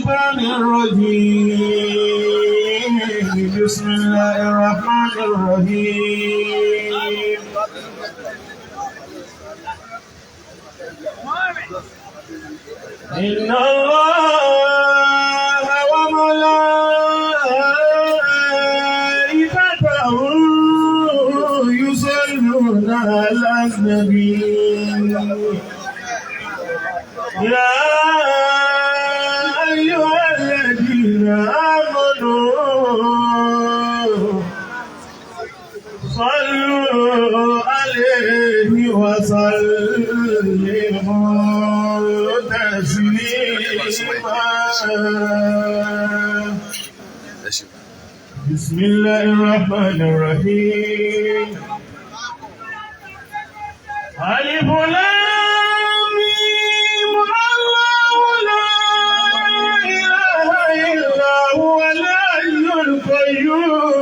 الشيطان الرجيم. بسم الله الرحمن الرحيم. إن الله وملائكته يصلون على النبي يا أيها الذين آمنوا صلوا عليه وسلموا تسليما. بسم الله الرحمن الرحيم. ألف لام ميم الله لا إله إلا هو الحي القيوم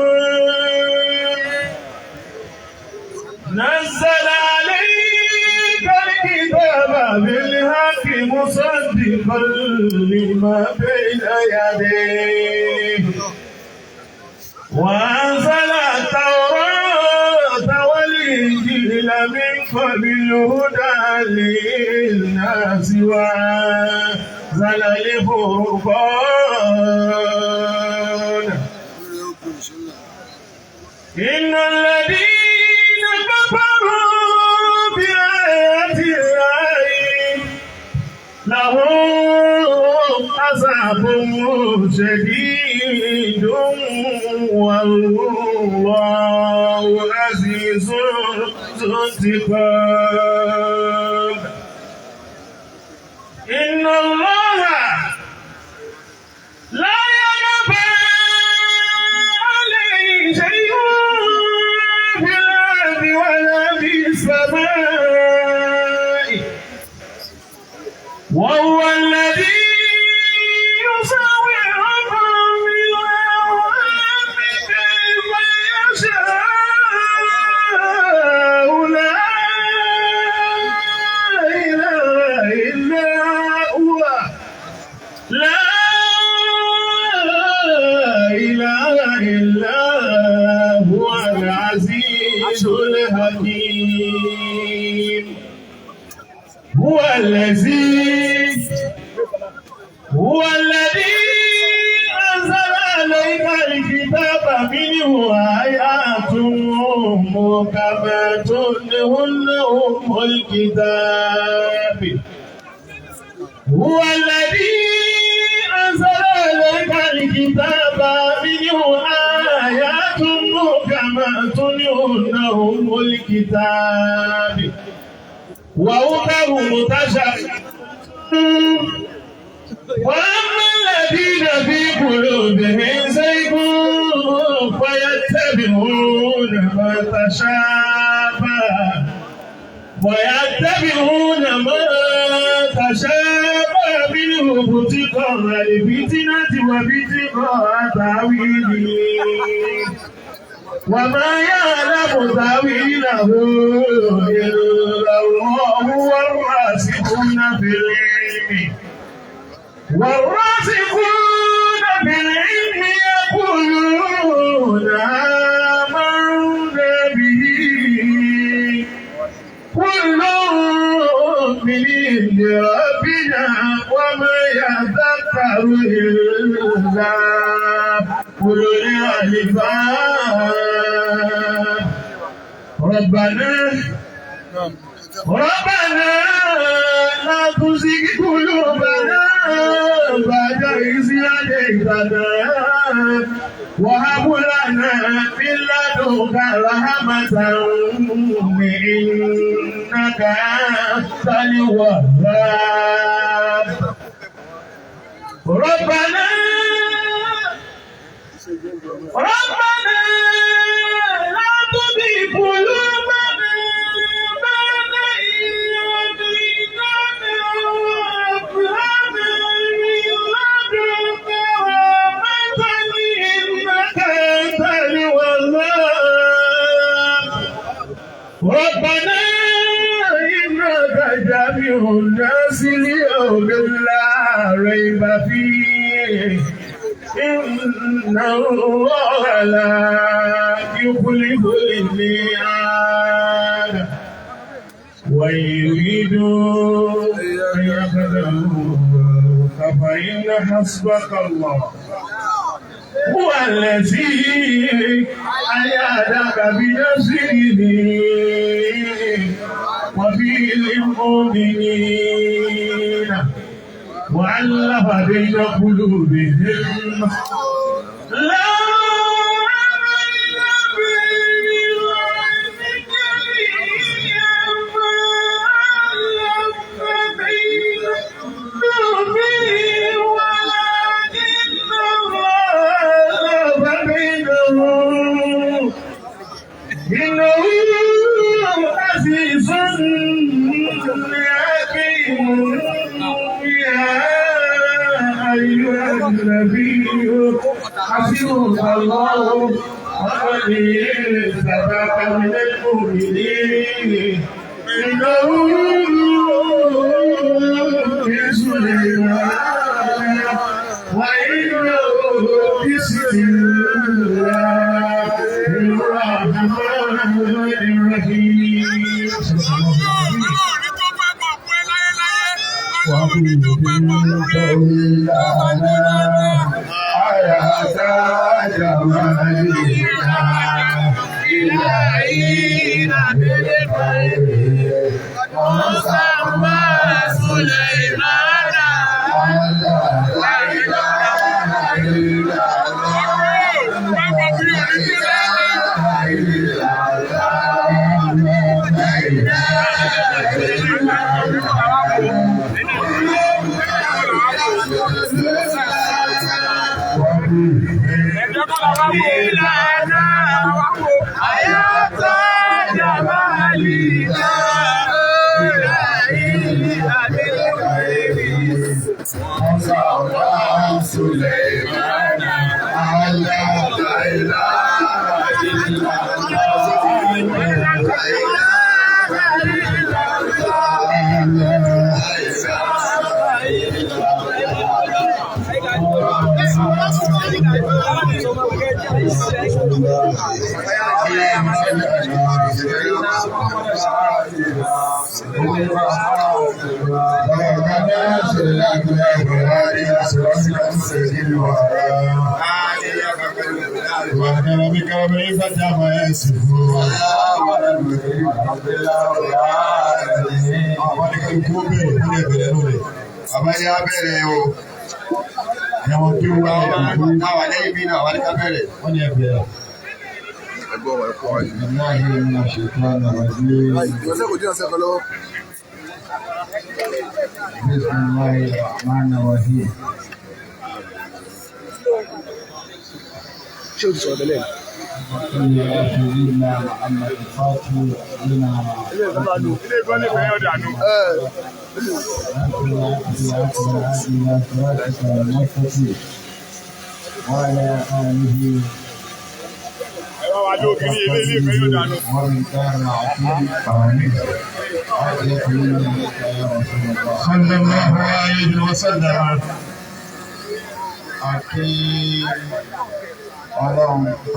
نزل عليك الكتاب بالحق مصدقا لما بين يديه وأنزل التوراة والإنجيل من قبل هدى للناس وأنزل الفرقان. إن الذين كفروا بآيات الله لهم عذاب شديد والله عزيز ذو انتقام. إن الله لا يخفى عليه شيء في الأرض ولا في السماء وهو الذي يصوركم بالأرحام كيف يشاء لا إله إلا هو لا إله إلا هو العزيز الحكيم. هو الذي أنزل عليك الكتاب منه آيات محكمات هن أم الكتاب. هو الذي أنزل عليك الكتاب منه آيات محكمات هن أم الكتاب وأخر متشابهات وأما الذين في قلوبهم زيغ فيتبعون ما تشابه منه ابتغاء الفتنة وابتغاء تأويله وما يعلم تأويله إلا الله والراسخون في العلم يقولون آمنا به كل من عند ربنا وما يذكر إلا أولو الألباب. ربنا لا تزغ قلوبنا بعد إذ هديتنا وهب لنا من لدنك رحمة إنك أنت الوهاب. ربنا لا تزغ قلوبنا بعد إذ هديتنا وهب لنا من لدنك رحمة إنك أنت الوهاب. ربنا إنك جامع الناس ليوم لا ريب فيه إن الله لا يخلف الميعاد ويريدوا أن يخدعوك فإن حسبك الله هو الذي أيدك بنصره وبالمؤمنين وألف بين قلوبهم لا إنه عزيز حكيم يا أيها النبي حسبك الله ومن اتبعك من المؤمنين إنه سليمان وإنه بسم الله الرحمن الرحيم Abaya bẹ̀rẹ̀ o. Àwọn tí ó wà káwà lẹ́yìn bí náà wà ní ká bẹ̀rẹ̀. Wọ́n ní ẹgbẹ̀rẹ̀. Ẹgbẹ́ ọmọ ẹ̀kọ́ wáyé. Ìgbàláhì ní ṣètò àná wáyé. Ìgbọ̀nsẹ̀ kò dín ọ̀sẹ̀ kan lọ́wọ́. Bismillahirrahmanirrahim. Ṣé o ti sọ̀rọ̀ tẹ́lẹ̀? Ilé Muhammad Fati Dina. Ilé ìgbọ́n ní ìfẹ́ ọ̀dà nù. وعلى آله ومن كان صلى الله عليه وسلم.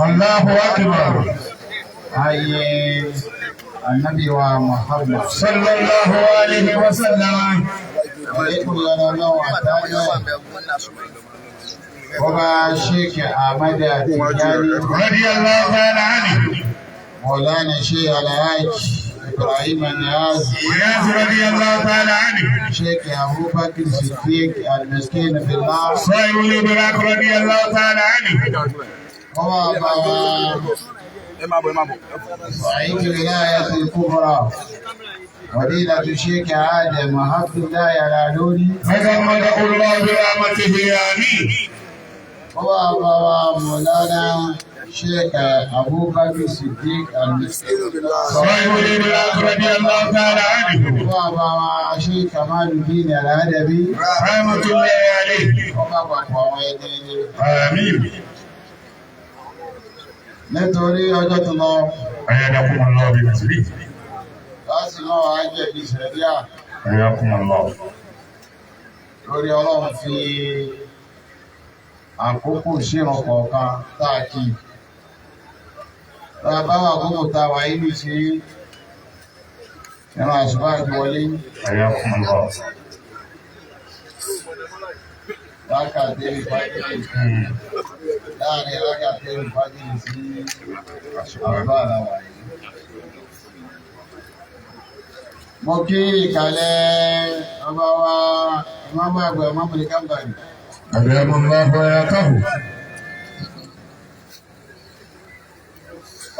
الله أكبر. النبي محمد صلى الله عليه وسلم. وما الشيخ أحمد التجاني رضي الله تعالى عنه. مولانا الشيخ الحاج إبراهيم النياز رضي الله تعالى عنه. الشيخ أبو بكر الصديق المسكين في الله صاحب الإبراك رضي الله تعالى عنه. صحيح الولاية الكبرى فضيلة الشيخ آدم عبد الله العلولي فجمده الله برحمته آمين. وبابا مولانا الشيخ أبو بكر الصديق المسكين صاحب الإبراك رضي الله تعالى عنه. وبابا الشيخ كمال الدين الأدبي رحمة الله عليه. وبابا آمين. nítorí ọjọ́ tó lọ. Ayadakum Allah bi tasbih. Láti náà á jẹ̀bi sẹ̀ríà. Ayadakum Allah. Lórí Ọlọ́run fi àkókò ìṣirun kọ̀ọ̀kan tá a kì í. Tá a bá wà àkókò tá a wà yìí ní sí ìran àṣùbà àti wọlé. Rákàtẹ́rì fájìlì láàrin rákàtẹ́rì fájìlì sí àṣùbà àlàwà yìí. Mo kí ìkàlẹ̀ ọba wa ìmáàmù àgbà ìmáàmù ní kámbàrí. أدام الله حياته.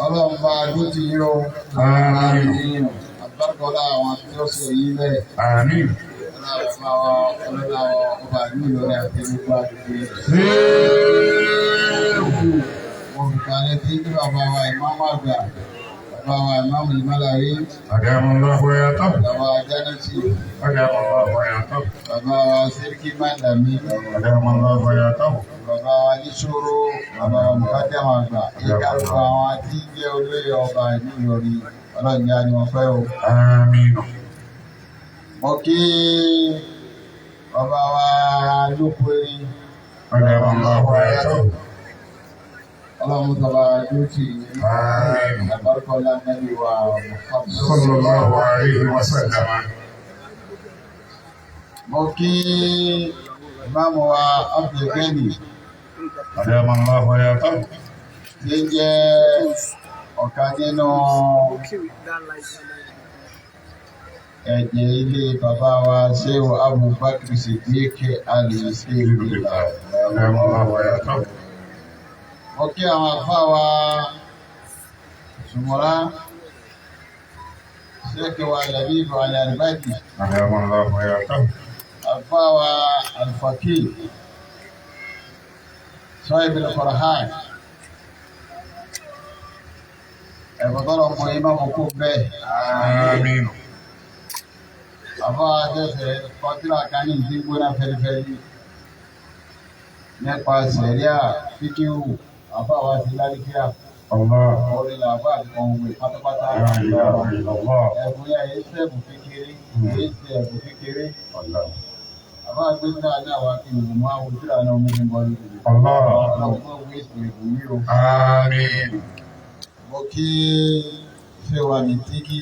Ọlọ́run bá dúró ti yí o. Àmín. Àbákọ́lá àwọn tí ó ṣe yí bẹ́ẹ̀. Àmín. Ọlọ́run ọba ìlú Ìlọrin àti gbogbo àgbègbè. Mo fi kalẹ̀ tí kí bàbá wa ìmáàmù àgbà, bàbá wa ìmáàmù ìmọ̀lárí. أدام الله حياته. Bàbá wa Jánásì. أدام الله حياته. Bàbá wa Sẹ́ríkì Mádàmí. أدام الله حياته. Bàbá wa Níṣòro. Bàbá wa Mùkádàmù àgbà. Ìkàlùkù àwọn tí ń jẹ́ olóyè ọba ìlú Ìlọrin. Ọlọ́run jẹ́ ni wọ́n fẹ́ o. آمين. Mo kí bàbá wa Lókòrí. أدام الله حياته. Ọlọ́run tọba dúkì آمين. àbárkọ́lá Nábì wa Muhammad. صلى الله عليه وسلم. Mo kí ìmáàmù wa Abdulgani أدام الله حياته. tí ń jẹ́ ọ̀kan nínú ẹ̀jẹ̀ ilé bàbá wa Ṣéhù Abubakar Siddiq Al-Ṣéhù. أدام الله حياته. Mo kí àwọn àfáà wa Ṣùmọ́rá Ṣéhù wa Labibu Al-Albani, أدام الله حياته. àfáà wa Al-Faqih Sahib Al-Farhan. Ẹ̀kọ́ tọ́lọ̀ mọ iná mọ̀ kó bẹ́ẹ̀. آمين. Àfáà Adẹ́sẹ̀ kọtíra kan ní ìdí gbóná fẹ́lifẹ́li nípa sẹ̀ríà fíkíhù. Àfáà wa ti lálíkíà. الله. Orí làbá àti ọ̀hún pátápátá. لا إله إلا الله. Ẹ̀bùn yà yé sẹ́ẹ̀bù kékeré, yé sẹ́ẹ̀bù kékeré. الله. Àfáà gbé ní àná wa kí n mú àwọn ojú àná ọmọ mi bọ́ lójú. الله. Ọlọ́run tó wé sí ìbò mi o. آمين. Mo kí ṣé wa ní tíkí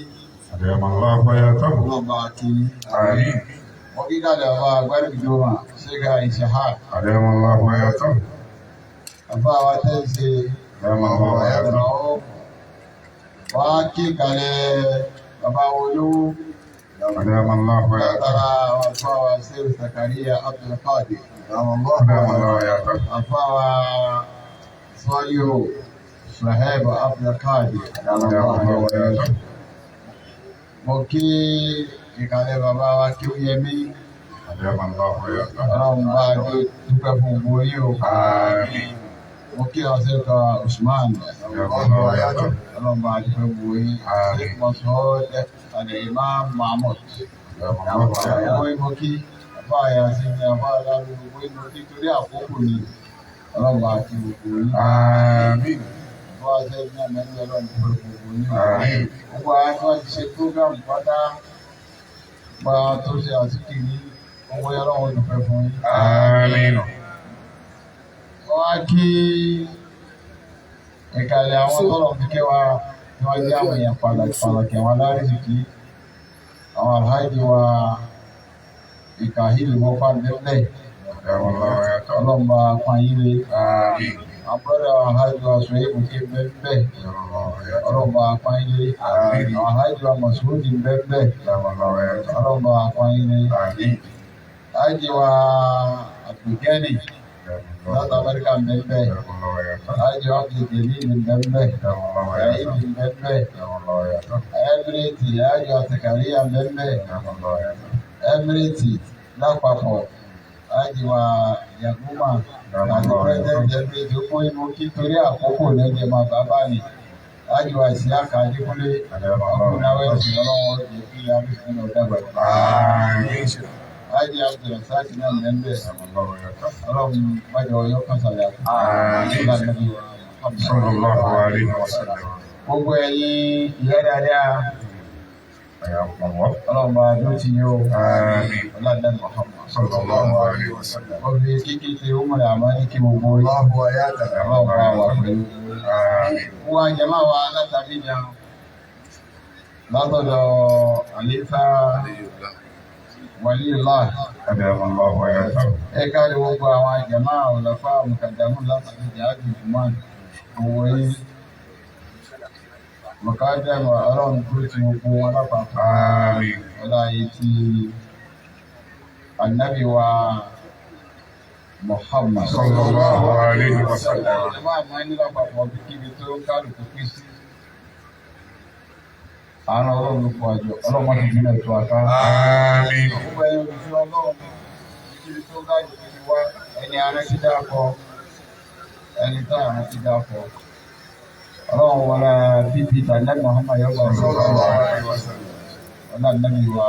أدام الله حياته. ọlọ́ba kí. آمين. Mo kí kálẹ̀ ọba agbárí ìjọba ṣéga ìṣàhà. أدام الله حياته. Àfáà wa tẹ́sí أدام الله حياته. wá kí kálẹ̀ bàbá olówó. أدام الله حياته. Látara àfáà wa Ṣéhù Zakariya Abdulkadir. أدام الله حياته. Àfáà wa Sọ́líhù Ṣuaib Abdulkadir. أدام الله حياته. Mo kí ìkàlẹ̀ bàbá wa kí ó yẹ mí. أدام الله حياته. Ọlọ́run bá dúpẹ́ fún gbogbo yín o. آمين. Mo kí ọ̀sẹ̀ kan Usman. أدام الله حياته. Ọlọ́run bá dúpẹ́ gbogbo yín. Àmín. Mo sọ ọ́ dẹ́ Imam Mahmoud. أدام الله حياته. Gbogbo yín mo kí. Àbá àyà sí ni àbá aláàbò gbogbo yín mo kí torí àkókò ni. Ọlọ́run bá kí gbogbo yín. آمين. Àbá àṣẹ ní àmẹ́ni Ọlọ́run dúpẹ́ gbogbo yín. Àmín. Gbogbo àwọn tí wọ́n ti ṣe program pátá gba tó ṣe àtìkiri gbogbo yẹn Ọlọ́run dúpẹ́ fún yín. آمين. Wọ́n á kí ìkàlẹ̀ àwọn tọ́lọ̀ fi kẹwàá tí wọ́n jẹ́ àwọn èèyàn pàtàkì àwọn alárìsìkí. Àwọn alhaji wa ìkàhìlì mọ́fà nílẹ̀ أدام الله حياته. ọlọ́mọba pààyílé. آمين. Àwọn brọ́dà alhaji wa Ṣuaibu ké bẹ́ẹ̀ أدام الله حياته. ọlọ́mọba pààyílé. Àmín. Àwọn alhaji wa Masudi bẹ́ẹ̀ أدام الله حياته. ọlọ́mọba pààyílé. آمين. Alhaji wa Abdulgani láti Amẹ́ríkà bẹ́ẹ̀. أدام الله حياته. Alhaji wa Abdulgelil bẹ́ẹ̀. أدام الله Ẹ̀yìn حياته. bẹ́ẹ̀. أدام الله حياته. Emirati Alhaji wa Zakariya bẹ́ẹ̀. أدام الله حياته. Emirati lápapọ̀ Alhaji wa Yakuba àti President Emirati ó fún inú kí torí àkókò lẹ́jẹ̀ máa bàbá ni. Alhaji wa Isiaka Adékúnlé أدام الله ọkùnrin àwọn حياته. ẹ̀sìn ọlọ́wọ́ jẹ́ kí abísínú ọ̀dàgbà. آمين. Alhaji Abdulrasaq náà bẹ́ẹ̀. أدام الله حياته. Ọlọ́run májọ ọyọ́ kan sàlẹ̀ آمين. صلى الله عليه وسلم. Gbogbo ẹ̀yin ìyá dáadáa حياكم الله. Ọlọ́run bá dó ti yóò. آمين. Ọlọ́dẹ Muhammad. صلى الله عليه وسلم. Ó fi kíkí ti ó múlẹ̀ àmọ́ ní kí gbogbo orí. الله وياتنا. Ọlọ́run bá wà pẹ̀lú. آمين. Wọ́n jẹ́mọ́ wa látàbí jẹun. Látọ̀dọ̀ àléfà Waliyullah. أدام الله وياتنا. Ẹ káàdì gbogbo àwọn jẹ́mọ́ ọ̀lọ́fà mùkàdàmù látàbí jihad Jùmọ́n. Owó yìí. Mùkàdàmù ọlọ́run tó ti gbogbo wọn lápapọ̀. آمين. Ọlá yìí ti Ànábì wa Muhammad. صلى الله عليه وسلم. Jẹ́mọ́ àmọ́ ní lápapọ̀ bí kíbi tó kálukú pín sí. Àánú ọlọ́run ló pọ̀ àjọ. Ọlọ́run ti dínà ètò àká. آمين. Gbogbo ẹni olùfẹ́ ọlọ́run kíbi tó gáàjù ti wá ẹni ààrẹ ti dákọ̀ ẹni tá ààrẹ ti dákọ̀. Ọlọ́run wọlé bíbí tànẹ́bì Muhammad yọgbà صلى الله عليه وسلم. ọlá nàbì wa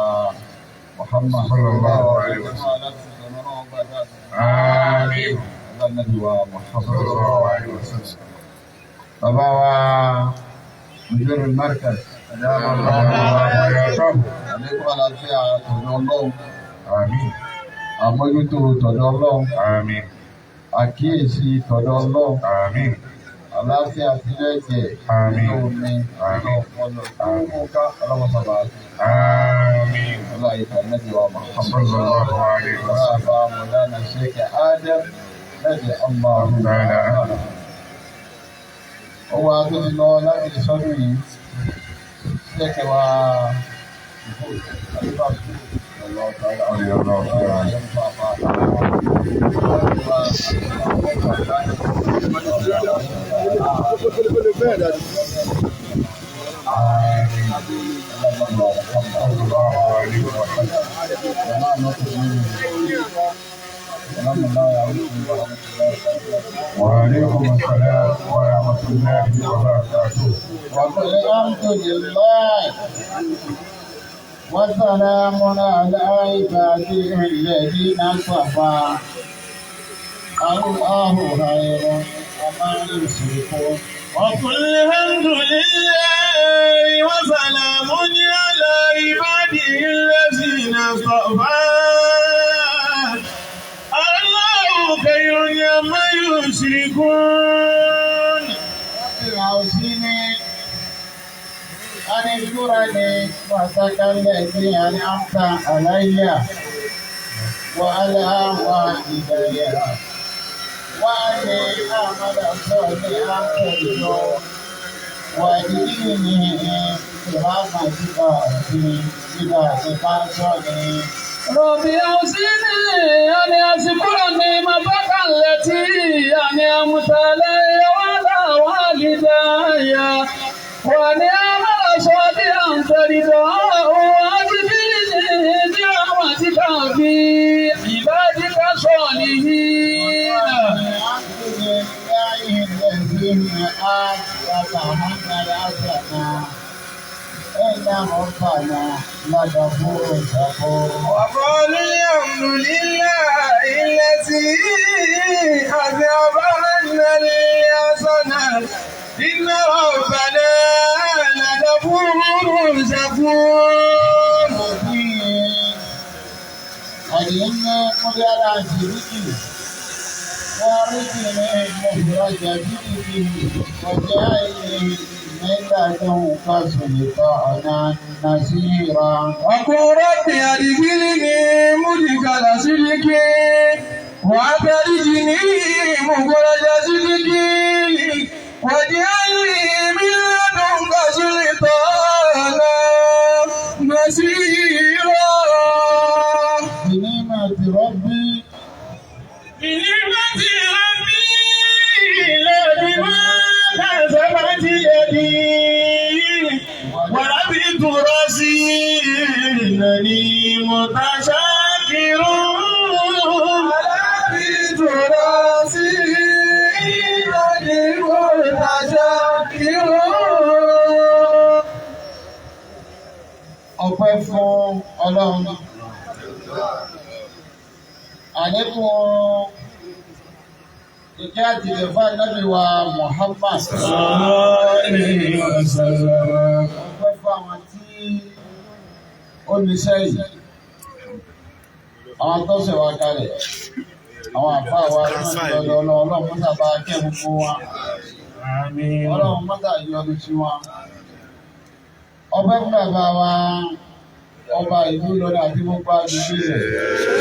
Muhammad sallallahu alaihi wasallam. Àmín. ọlá nàbì wa Muhammad sallallahu alaihi wasallam. bàbá wa Mudirul Markaz àlékún àlàáfíà tọ̀dọ̀ Ọlọ́run. Àmín. Àmójútó tọ̀dọ̀ Ọlọ́run. Àmín. Àkíyèsí tọ̀dọ̀ Ọlọ́run. Àmín. Àlàáfíà sílẹ̀ jẹ́ Àmín. nínú omi nínú ọpọlọ nínú ká ọlọ́mọsọ̀bà Àmín. ọlá ìfà nàbí wa Muhammad sallallahu alaihi ọlá wasallam. àbá Mọ̀lánà Sheikh Adam lẹ́dẹ̀ ọmọ ọ̀hún. Ó wá tó ti lọ láti sọ́dún yìí Sheikh wa وعليكم السلام ورحمة الله وبركاته. وقل الحمد لله وسلام على عباده الذين اصطفى الله خير وما يشركون. وقل الحمد لله وسلام على عباده الذين اصطفى الله خير عما يشركون. أوصني أن اذكرني وعدك الذي أنعمت علي وعلى والدي وأني أعمل صالحا ترجو وأدخلني برحمتك في عبادك الصالحين. رب أوصني أن أذكر نعمتك التي أنعمت علي وعلى والدي وأن أعمل صالحا ترضاه وأدخلني برحمتك في عبادك الصالحين. الحمد لله الذي أعطاك حمد الحسنى إن ربنا لغفور شكور. وقال الحمد لله الذي أذهب عنا الحسنات إن ربنا لغفور شكور. أجلنا مدار عشرتي وارثني مخرج جدتي وجعلني من لدنك سلطانا نصيرا. وقل رب أدخلني مدخل صدق وأخرجني مخرج صدق واجعلني من لدنك سلطانا نصيرا. بنعمة ربي بنعمة ربي لا بما كسبت يدي وربيت راسي إنني متشكر. وربيت راسي إنني متشكر. ọpẹ́ fún Ọlọ́run. Àlékún ìkẹ́ àti ìlẹ̀fà Nábì wa Muhammad. Ọpẹ́ fún àwọn tí ní sẹ́yìn àwọn tó ṣe wá kalẹ̀ àwọn àfa wa lọ́dọ̀ ọlọ́run mọ́tà bá kẹ́ gbogbo wa ọlọ́run mọ́tà yọnu sí wa ọpẹ́ fún bàbá wa ọba ìlú lọ́dọ̀ àti gbogbo àdúgbò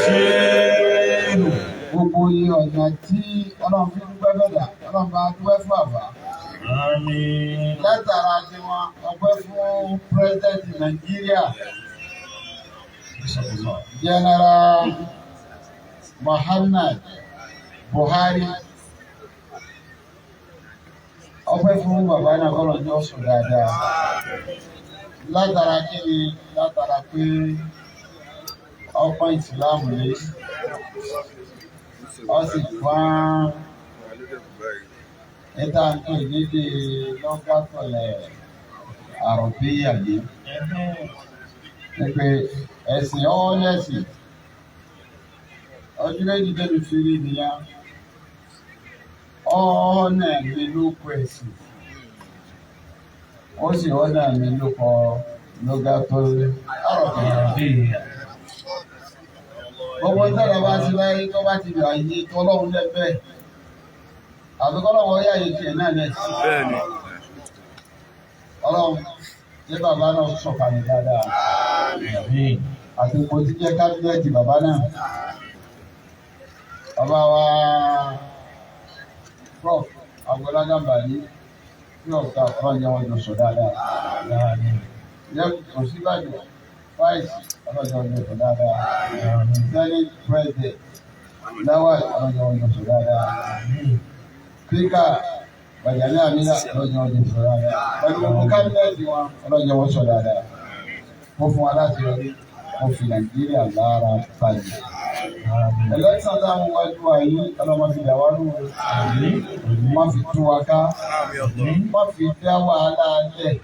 rẹ̀ gbogbo iye ọ̀nà tí ọlọ́run fi dúpẹ́ bẹ̀dà ọlọ́run bá dúpẹ́ fún bàbá. Látara tí wọn ọpẹ́ fún pírẹsidẹ́ntì Nàìjíríà General Muhammad Buhari ọpẹ́ fún bàbá náà kọ́lọ̀ ní ọ̀sùn dáadáa. Látara kí ni látara pé ọpọ́ ìsìláàmù lé ọ sì fún ẹ̀ta ń pè níbi lọ́gàtọ̀lẹ̀ àròbíyà yìí. Pé ẹ̀sìn ọ̀ọ́lẹ́sìn ọdún méjì débi fi rí nìyà ọ̀ọ́nà mi ló kọ ẹ̀sìn ó sì ọ̀ọ́nà mi ló kọ lọ́gàtọ̀lẹ̀ àròbíyà. Gbogbo ìtọ́lọ̀ bá ti láyé tó bá ti rà yé tọ́lọ́run lẹ́fẹ̀ẹ́ àbíkọ́lọ́wọ́ ọ̀yá yìí tiẹ̀ náà lẹ́sìn. Ọlọ́run ní bàbá náà sọ̀kalẹ̀ dáadáa àti mo ti jẹ́ kábínẹ́ẹ̀tì bàbá náà. Bàbá wa Prof. Agboola Gambari tí ọ̀gá ọlọ́jọ́ wọn jọ sọ dáadáa. Kò sí bàjẹ́ fáìsì ọlọ́jọ́ wọn jọ sọ dáadáa. Senate President Lawal ọlọ́jọ́ wọn jọ sọ dáadáa. Spíkà Bàjálẹ̀ Àmìlà ọlọ́jọ́ wọn jọ sọ dáadáa. Pẹ̀lú gbogbo kábínẹ́ẹ̀tì wọn ọlọ́jọ́ wọn sọ dáadáa. Mo fún wa láti rí mo fi Nàìjíríà lára balẹ̀. Ẹlẹ́sàn táwọn wájú wa yìí ọlọ́mọ fi dàwá lù má fi tú wa ká má fi dá wàhálà lẹ̀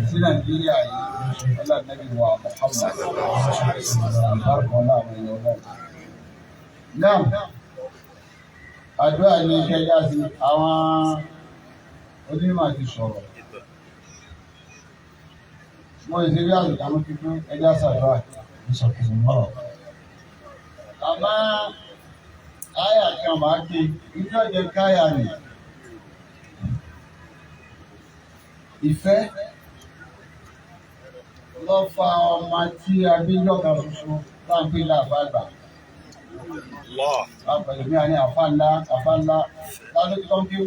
sí Nàìjíríà yìí ọlọ́dẹ́bí wa Muhammad àbárùkọ́ láwọn èèyàn náà. Náà àdúrà ní kẹjá sí àwọn onímọ̀ ti sọ̀rọ̀. Mo ìṣeré àlùkò àwọn kíkún ẹjá sàdúrà ìṣàkóso náà. Àmọ́ àyà kan máa ké ìjọ jẹ káyà nì. Ìfẹ́ lọ fa ọmọ tí abíjọ́ kan ṣoṣo láǹpé láàbàgbà. Àpẹẹrẹ mi àní àfa ńlá lálẹ́ tó ń kí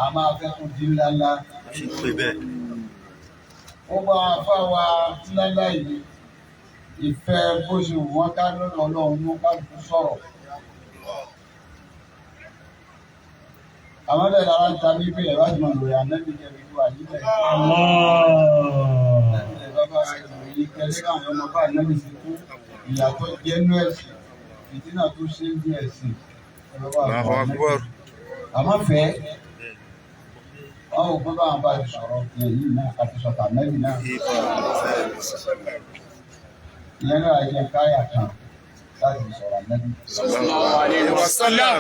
a máa fẹ́ kó di ńláńlá. Ó bá àfa wa ńláńlá yìí. Ìfẹ́ bó ṣe wù wọ́n ká lọ́nà Ọlọ́run ló kálukú sọ̀rọ̀. Àwọn bẹ́ẹ̀ lára ń ta ní pé ẹ̀rọ àti màlúù yà nẹ́bí jẹ́ ìlú àyílẹ̀. Bàbá ìròyìn kẹlẹ́ káwọn ọmọ bá nẹ́bí sí kú ìyàtọ̀ jẹ́ nú ẹ̀sìn ìdínà tó ṣe ń bí ẹ̀sìn. Àmọ́ fẹ́ wọ́n ò gbọ́ bá wọn bá ti sọ̀rọ̀ èyí náà àti sọ̀tà nẹ́bí náà. Ìyẹn náà yẹ káyà kan láti sọ̀rọ̀ ànábì. Sallallahu alaihi wasallam.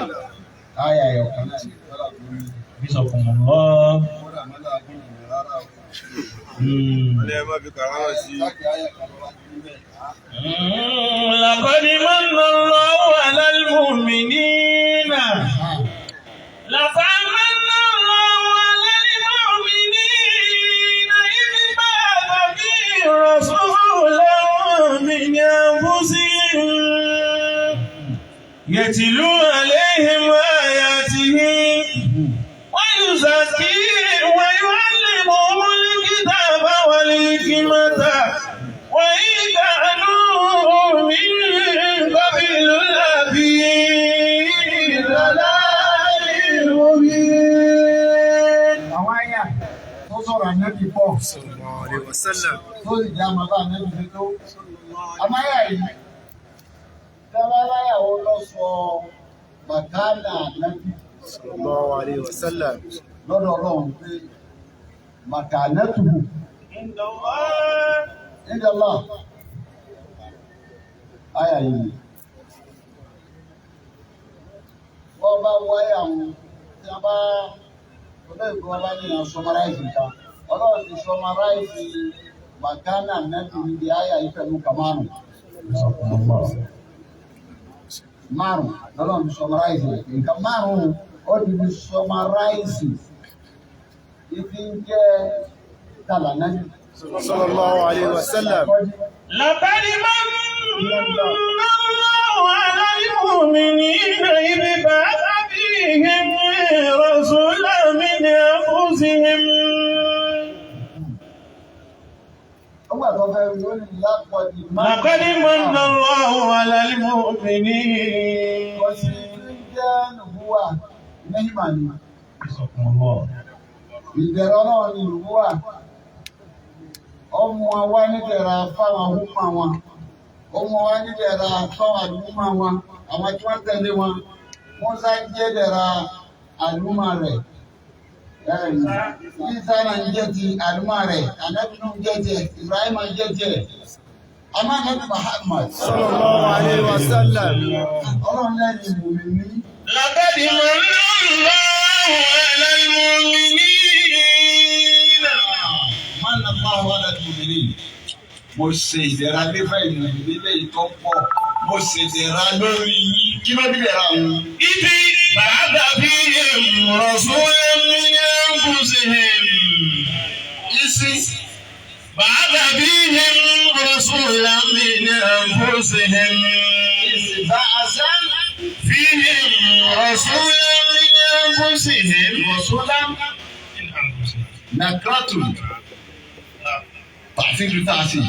Káyà ẹ̀yọ̀ kan náà ní ìtọ́lá tó ní. Bísọ̀ fún mi lọ́. Kódà mọ́lá àbúrò mi rárá o. Ilé ẹ má fi kàrámà sí. Láti ayé kan ló wá sí níbẹ̀. Laqad manna Allahu 'ala al-mu'minina. Laqad manna Allahu 'ala al-mu'minina idh ba'atha fihim rasulan min anfusihim yatlu 'alayhim ayatihi wa yuzakkihim wa yu'allimuhumul kitaba wal hikmata wa in kanu min qablu lafi dhalalin mubin. Àwọn àyà tó sọ̀rọ̀ ànábì pọ̀. Sallallahu alaihi wasallam. Tó sì já máa bá ànábì ṣe tó. Àmọ́ àyà yìí, dábàláyàwó lọ sọ bàtálà ànábì Sallallahu alaihi wasallam. lọ́dọ̀ Ọlọ́run pé màkànẹ́tùbù. Ìjọba àyà yìí. Wọ́n bá wáyà wọn tí a bá olóògbé wọn bá ní ìyàn sọmaráìsì kan. Ọlọ́run ti sọmaráìsì makana nabi ndi aya ifẹ̀mú kàmánu. Márùn lọ́lọ́run summarize nǹkan márùn ó ti fi summarize ibi ń jẹ́ tàlà náà. Sallallahu alayhi wa sallam. لقد من الله على المؤمنين إذ بعث فيهم رسولا من أنفسهم لقد من الله على المؤمنين ìbẹ̀rẹ̀ ọlọ́run ni ìlú wà ọmọ wa nídẹ̀ra fáwọn ahúmọ̀ wọn ọmọ wa nídẹ̀ra fáwọn àlùmọ̀ wọn àwọn tí wọ́n tẹ̀lé wọn wọ́n sá jẹ́ dẹ̀ra àlùmọ̀ rẹ̀ ìsára ń jẹ́ ti àlùmọ̀ rẹ̀ ànábìnú ń jẹ́ tiẹ̀ Ibrahim ń jẹ́ tiẹ̀ amáhẹ́bí Muhammad Sallallahu alayhi wa sallam. ọlọ́run lẹ́yìn ìmùmí ní. لقد من الله على المؤمنين من الله على المؤمنين. Mo ṣe ìdẹ̀ra lẹ́fẹ̀ ìmùmí nílé ìtọ́ pọ̀. Mo ṣe ìdẹ̀ra lórí yín. Kí ló dé ra òun? إذ بعث فيهم رسولا من أنفسهم بعث فيهم رسولا من أنفسهم Ìsìbáṣá فيهم رسولا من أنفسهم رسولا من أنفسهم nàkírátù tàfíìlú tàṣì.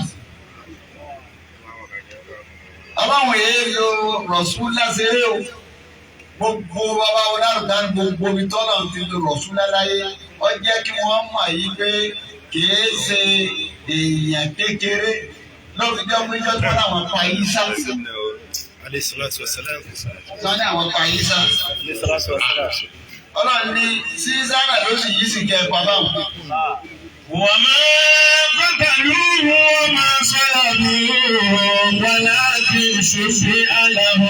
Àwọn èèyàn lo rọ̀ṣúlá ṣeré o. Gbogbo bàbá wọn lárúkà gbogbo ibi tọ́lọ̀ ti lo rọ̀ṣúlá láyé. Ó jẹ́ kí wọ́n mọ̀ yí pé kìí ṣe èèyàn kékeré. Lọ́fi jẹ́ pé ìjọ́ tí wọ́n láwọn pa yí sá. Alayhi salatu wa salam. Wọ́n ní àwọn pa yí sá. Alayhi salatu wa salam. Ọlọ́run ní sísára ló sì yí sí kẹ́ bàbá wọn. وما قتلوه وما صلبوه ولكن شفع لهم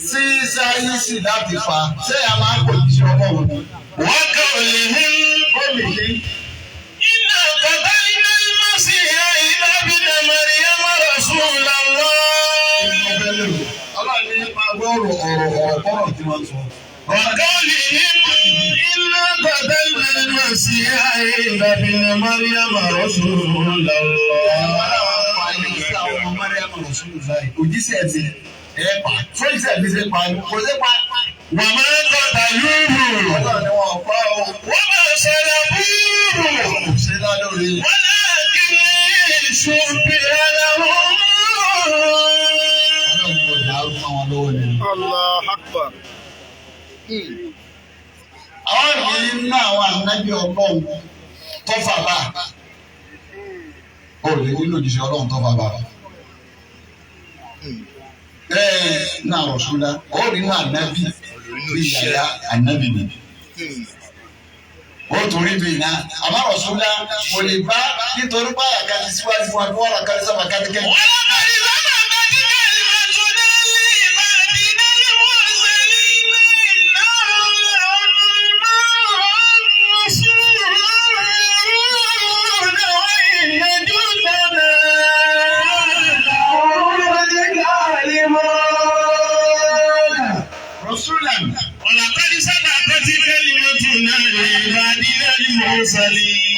Sísá yí sí láti fa ṣé a máa ń pò ní ṣọ́kọ̀ wọn. وقولهم إنا قتلنا المسيح عيسى ابن مريم رسول الله Ọlọ́run ní máa gbọ́ ọ̀rọ̀ tí wọ́n sọ. وقولهم إنا قتلنا المسيح عيسى ابن مريم رسول الله Òjíṣẹ́ ti ẹ̀ pa fúnṣẹ́ ti ṣe pa kò ṣe pa. وما قتلوه Ọlọ́run ni wọ́n pa o. وما صلبوه Kò ṣe lálórí. ولكن شبه لهم Ọlọ́run kò dàrú mọ́ wọn lọ́wọ́ ni. Allahu akbar. Àwọn yìí ń ná àwọn ànábì Ọlọ́run tó fà bá. O lè nílò òjíṣẹ́ Ọlọ́run tó fà bá. Náà Rọ̀ṣúlá, ó rí inú ànábì bí yàrá ànábì mi. Ó tún rí bí iná. Àmọ́ Rọ̀ṣúlá kò lè bá nítorí báyà kan ti síwájú fún wa bí wọ́n rà kárí sábà kádìkẹ́. ولقد سبقت كلمتنا لعبادنا المرسلين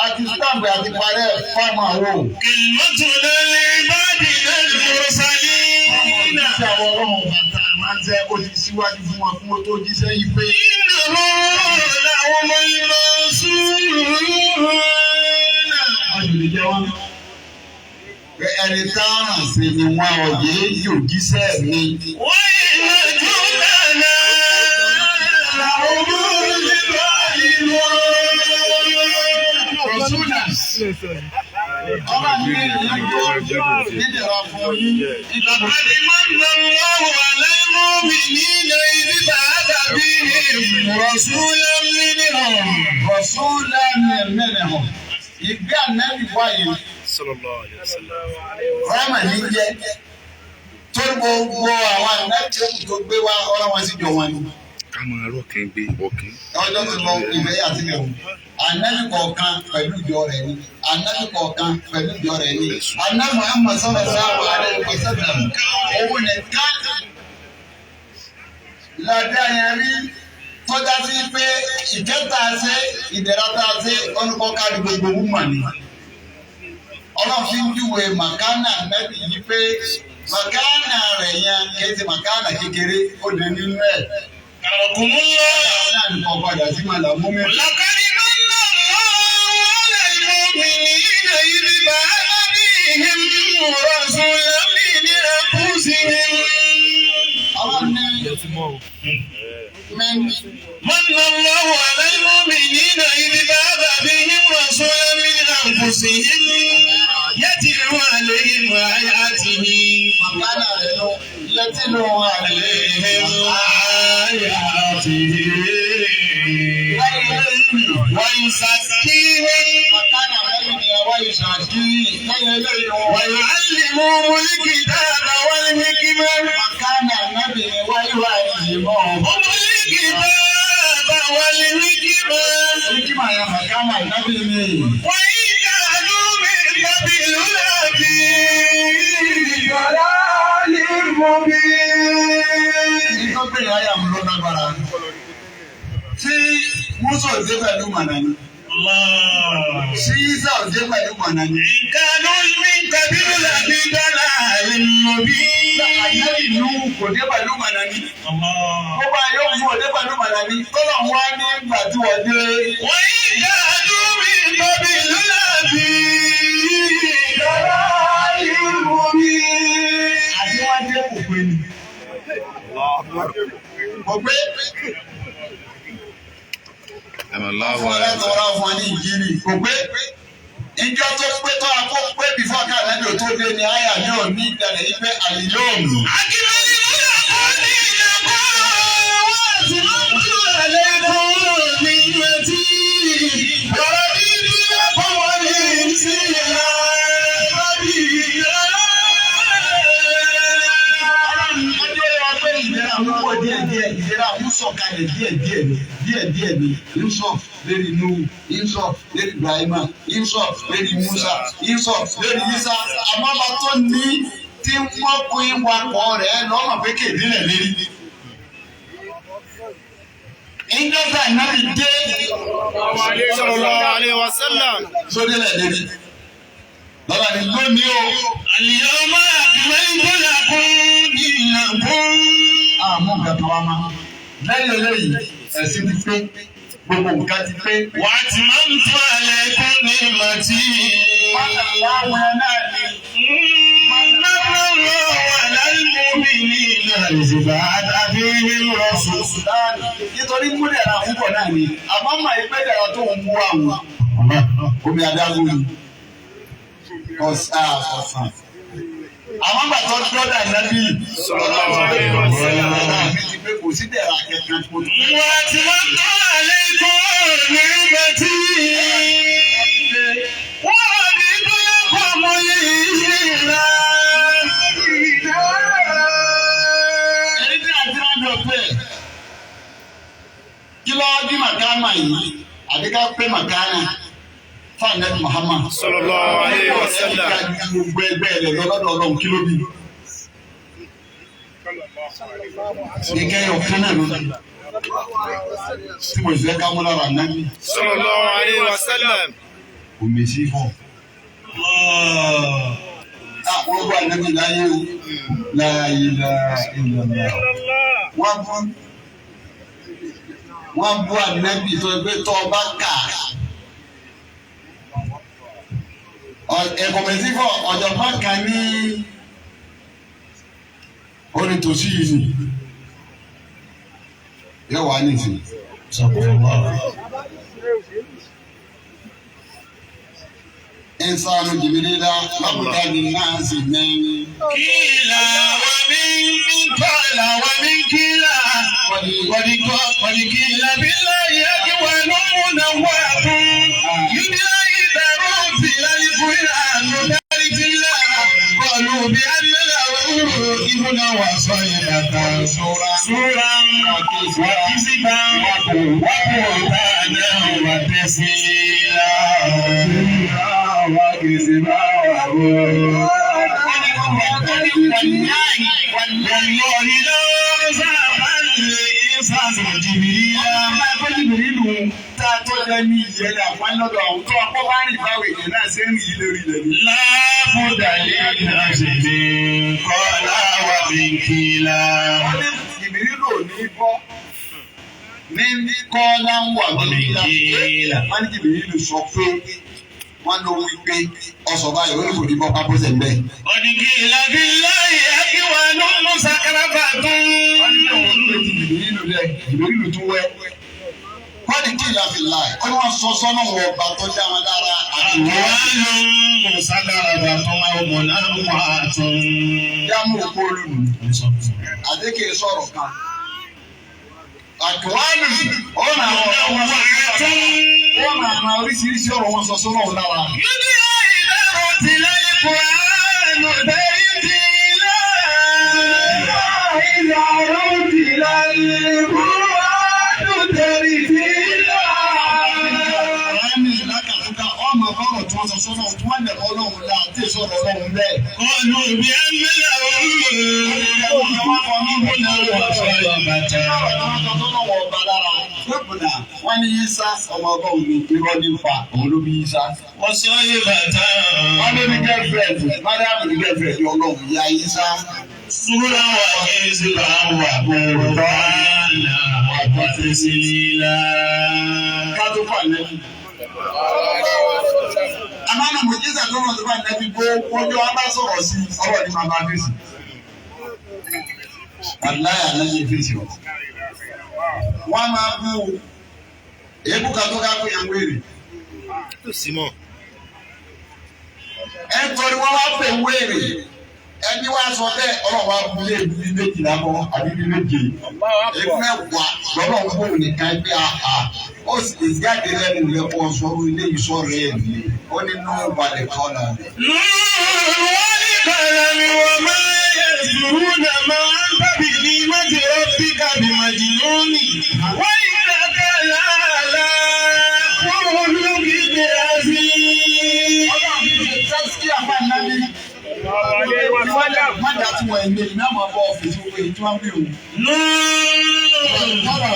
Àti sítáǹpì àti parẹ́ fáwọn àwọ̀. كلمتنا لعبادنا المرسلين Ṣé àwọn ọlọ́run bàtà máa ń jẹ́ kó ti síwájú fún wọn fún wọn tó jíṣẹ́ yìí pé. إنهم لهم المنصورون Àjòlè jẹ́ wọn. Ẹni tá a ràn sí ni wọn ọ̀yẹ́ yóò jíṣẹ́ mi. وإن جندنا لهم الغالبون Rọ̀ṣúlà. Ọba ní ìlú nídìrọ̀ fún yín. لقد من الله على المؤمنين إذ بعث فيهم رسولا منهم Rọ̀ṣúlà ní ẹ̀mẹ́rẹ̀ hàn. Ìgbé ànábì wáyé. Sallallahu alayhi wa sallam. Rámà ní jẹ́. Tó gbogbo àwọn ànábì tó gbé wá ọ̀rọ̀ wọn sì jọ wọn ni. ká máa rọ́ọ̀kìn gbé ọ̀kìn. ọjọ́ ti lọ ìfẹ́ àti ìrẹ̀wò anabi kọ̀ọ̀kan pẹ̀lú ìjọ rẹ̀ ni anabi kọ̀ọ̀kan pẹ̀lú ìjọ rẹ̀ ni anabi Muhammad sallallahu alaihi wasallam owó nìkan ládé àyẹ̀rí tọ́já sí pé ìkẹta ṣe ìdẹ̀rátà ṣe ọ̀nùkọ́kárí gbogbo wúmọ̀ ni ọlọ́fin júwe màkánà nẹ́bí yìí pé màkánà rẹ̀ yẹn kìí ṣe màkánà kékeré ó lè nínú ẹ̀. Àkùnmúlá. Àwọn náà ní kọ́ padà sí màlá mú mi. Làkàrí máa ń lọ wọlé ìmọ̀mí ilé ibi bàbá bí ìhìn rọ̀sùn lẹ́mí ní ẹ̀kúsí ni. Àwọn ní من الله على المؤمنين إذ بعث بهم رسولا من أنفسهم يتلو عليهم آياته màkánà rẹ̀ lọ yẹtìlú عليهم آياته ويزكيهم màkánà rẹ̀ ni ẹ̀wá ìṣàkí lẹ́yìn eléyìí ويعلمهم الكتاب والحكمة màkánà nẹ́bí ẹ̀wá ìwà ìyìnbọn. هم الكتاب والحكمة Hikima ya màkánà nẹ́bí ni. وإن كانوا من قبل لفي Ìtọ́gbẹ̀rẹ̀ ayé àmúlò lágbára. Tí Musa ò dé pẹ̀lú mànà ni. Tí Isa ò dé pẹ̀lú mànà ni. إن كانوا من قبل لفي ضلال مبين Àyẹ̀lì ìlú kò dé pẹ̀lú mànà ni. Gbogbo ayé òun ò dé pẹ̀lú mànà ni. Tọ́lọ̀ wá ní ìgbà tí wọ́n dé. وإن كانوا من قبل لفي Àti wá dé kò pé ni. Kò pé. Fún ẹlẹ́tọ̀ ọ̀rọ̀ fún wa ní ìjírí. Kò pé. Ìjọ tó pé tó akó pé bífọ́ ká lẹ́nu tó dé ni àyà ní òní ìdàlẹ̀ yìí pé àlìyóòmù. Ìdẹ́ra ń sọ̀kalẹ̀ díẹ̀díẹ̀ ni Yusuf lérí Nuhu Yusuf lérí Ibrahima Yusuf lérí Musa Yusuf lérí Isa àmọ́ba tó ní tí wọ́n kó ìwakọ̀ rẹ̀ lọ́nà pé kéde rẹ̀ lérí. Ìjọba ìnáwó dé sallallahu alaihi wasallam. sórí rẹ̀ lérí. Bàbá mi lónìí o. اليوم أكملت لكم دينكم Àmọ́ nǹkan kan wá máa. Lẹ́yìn eléyìí, ẹ̀sìn ti pé, gbogbo nǹkan ti pé. وأتممت عليكم نعمتي Láwọn ẹ̀ náà ni. إن الله على المؤمنين إذ بعث فيهم رسولا Nítorí múlẹ̀ ra púpọ̀ náà ni. Àmọ́ mà yí pé dẹ̀ra tó ń bú àwọn. Omi adágún ni. Ọ̀sán. Àwọn gbàtọ́ dọ́dà nábì. Sallallahu alaihi wasallam. Mi ti pé kò sí dẹ̀ra kẹ̀kẹ́ kò ní. وأتممت عليكم نعمتي ورضيت لكم الإسلام Ẹni tí a ti rán jọ pé kí ló bí màkánà yìí àbí ká pé màkánà fún Ànábì Muhammad. Sallallahu alaihi wasallam. Gbogbo ẹgbẹ́ rẹ̀ lọ́dọ̀ Ọlọ́run kí ló bí. Ìkẹyọ̀ kan náà ló bí. Tí mo fẹ́ ká mú lára nábì. Sallallahu alaihi wasallam. Kò mèsì fún. Àwọn ọgbà nábì láyé o. La ilaha illallah. Wọ́n bú ànábì tó ẹgbẹ́ tó ọba kà. Ẹ̀kọ́mẹ̀sí fún ọ̀jọ̀gbọ́n kan ní orin tòsí yìí ni. Yóò wá nìsín. Insanu Jibrila labuda min nasi min. قيل ومن قال ومن قيل قد قيل بالله أجوال منوات يدعى إذا رفل القرآن ذلك الله قالوا بأن له ابن وصيدة سورا وكذبا وبهتانا وتسليلا وكذبا والله لو زعما الإنسان جبريلا tá a tó lẹ́ni ìyẹn ní àpá lọ́dọ̀ àwọn tó apọ́ bá rìn báwo èèyàn náà ṣe ń rìn lórí ilẹ̀ ní. láàbùdà lè náà ṣe lè kọ́ láwà bí kìlá. wọ́n ní ìbírí lò ní kọ́ ní kọ́ láwà bí kìlá. wọ́n ní ìbírí lò sọ pé wọ́n ló wí pé ọ̀sọ̀ báyìí ó ní kò ní bọ́ pápọ́sẹ̀ ń bẹ̀. ọ̀dìgì ìlàbí láyé akíwá ló ń mú sakaraba tó ń. wọ́n ní òun ló ti ìbírí lò lẹ̀ ìbírí lò tún wẹ́. Wọ́n ní kí ìlàfi láì, ó ní wọ́n sọ sọ́nà wọ ọba tó dá wọn lára àtúwọ́. Àtúwọ́ ló ń sálára bá tó máa ń mọ̀ náà wà tún. Yámú òkú olùmù, àdékè sọ̀rọ̀ kan. Àtúwọ́ lù, ó nà àwọn oríṣiríṣi ọ̀rọ̀ wọn sọ sọ́nà wọn lára. Yúdí ìdáhùn ti láyé Kùránù bẹ́ẹ̀ ti lá. Ìdáhùn ti láyé Kùránù tẹ̀lé ti lá. Ọ̀rẹ́mi lákàtúkà ọmọ bọ́rọ̀ tí wọ́n sọ sọ́nà tí wọ́n lẹ̀ mọ́ Ọlọ́run láà tí èso ọ̀rọ̀ Ọlọ́run bẹ́ẹ̀. Ọ̀nà òbí ẹ̀mí làwọn wọ́n ní Yísà ọmọ ọba òní irọ́ ní fa òun ló bí Yísà. Wọ́n sọ yé bàtà. Wọ́n ló ní girlfriend Mariam ní girlfriend Ọlọ́run ìyá Yísà. Súra wà ní ìsìlá wà bọ̀rọ̀ báàlà àpàtẹ́sílá. Ká tó fà lẹ́yìn. Àmàlà Mùjísà tó rọ̀ tó bá nẹ́bí gbogbo ọjọ́ wa bá sọ̀rọ̀ sí ọwọ́ ní màmá fèsì. Àláyà lẹ́yìn fèsì ọ̀. Wọ́n máa bú èébú kan tó ká pé yẹn wéèrè. Ẹ torí wọ́n wá pè wéèrè. Ẹni wá sọ bẹ́ẹ̀ ọlọ́run wá bu ilé ìbí méjìlá mọ́ àbí bí méje. Èébú mẹ́wàá lọ́nà ń bò nìkan gbé àhà. Ó sì lè jáde lẹ́nu rẹ̀ kọ́ sọ́rọ́ ilé ìsọ̀rọ̀ ẹ̀ ní. Ó ní nù balẹ̀ kọ́ náà. Wọ́n ní kàlẹ́ mi wọ́n máa yẹ sùúrù náà máa ń bàbí ní májè ọ́bí kàbí màjìnnúùnì. Wọ́n yí kàkẹ́ làálà fún olùkíde àzí. Ọlọ́run ti tẹ́sí àbá náà ní. Má dà tí wọ́n ẹ̀mí náà máa bọ́ ọ́fíìsì owó èyí tí wọ́n bí òun. Wọ́n gbọ́dọ̀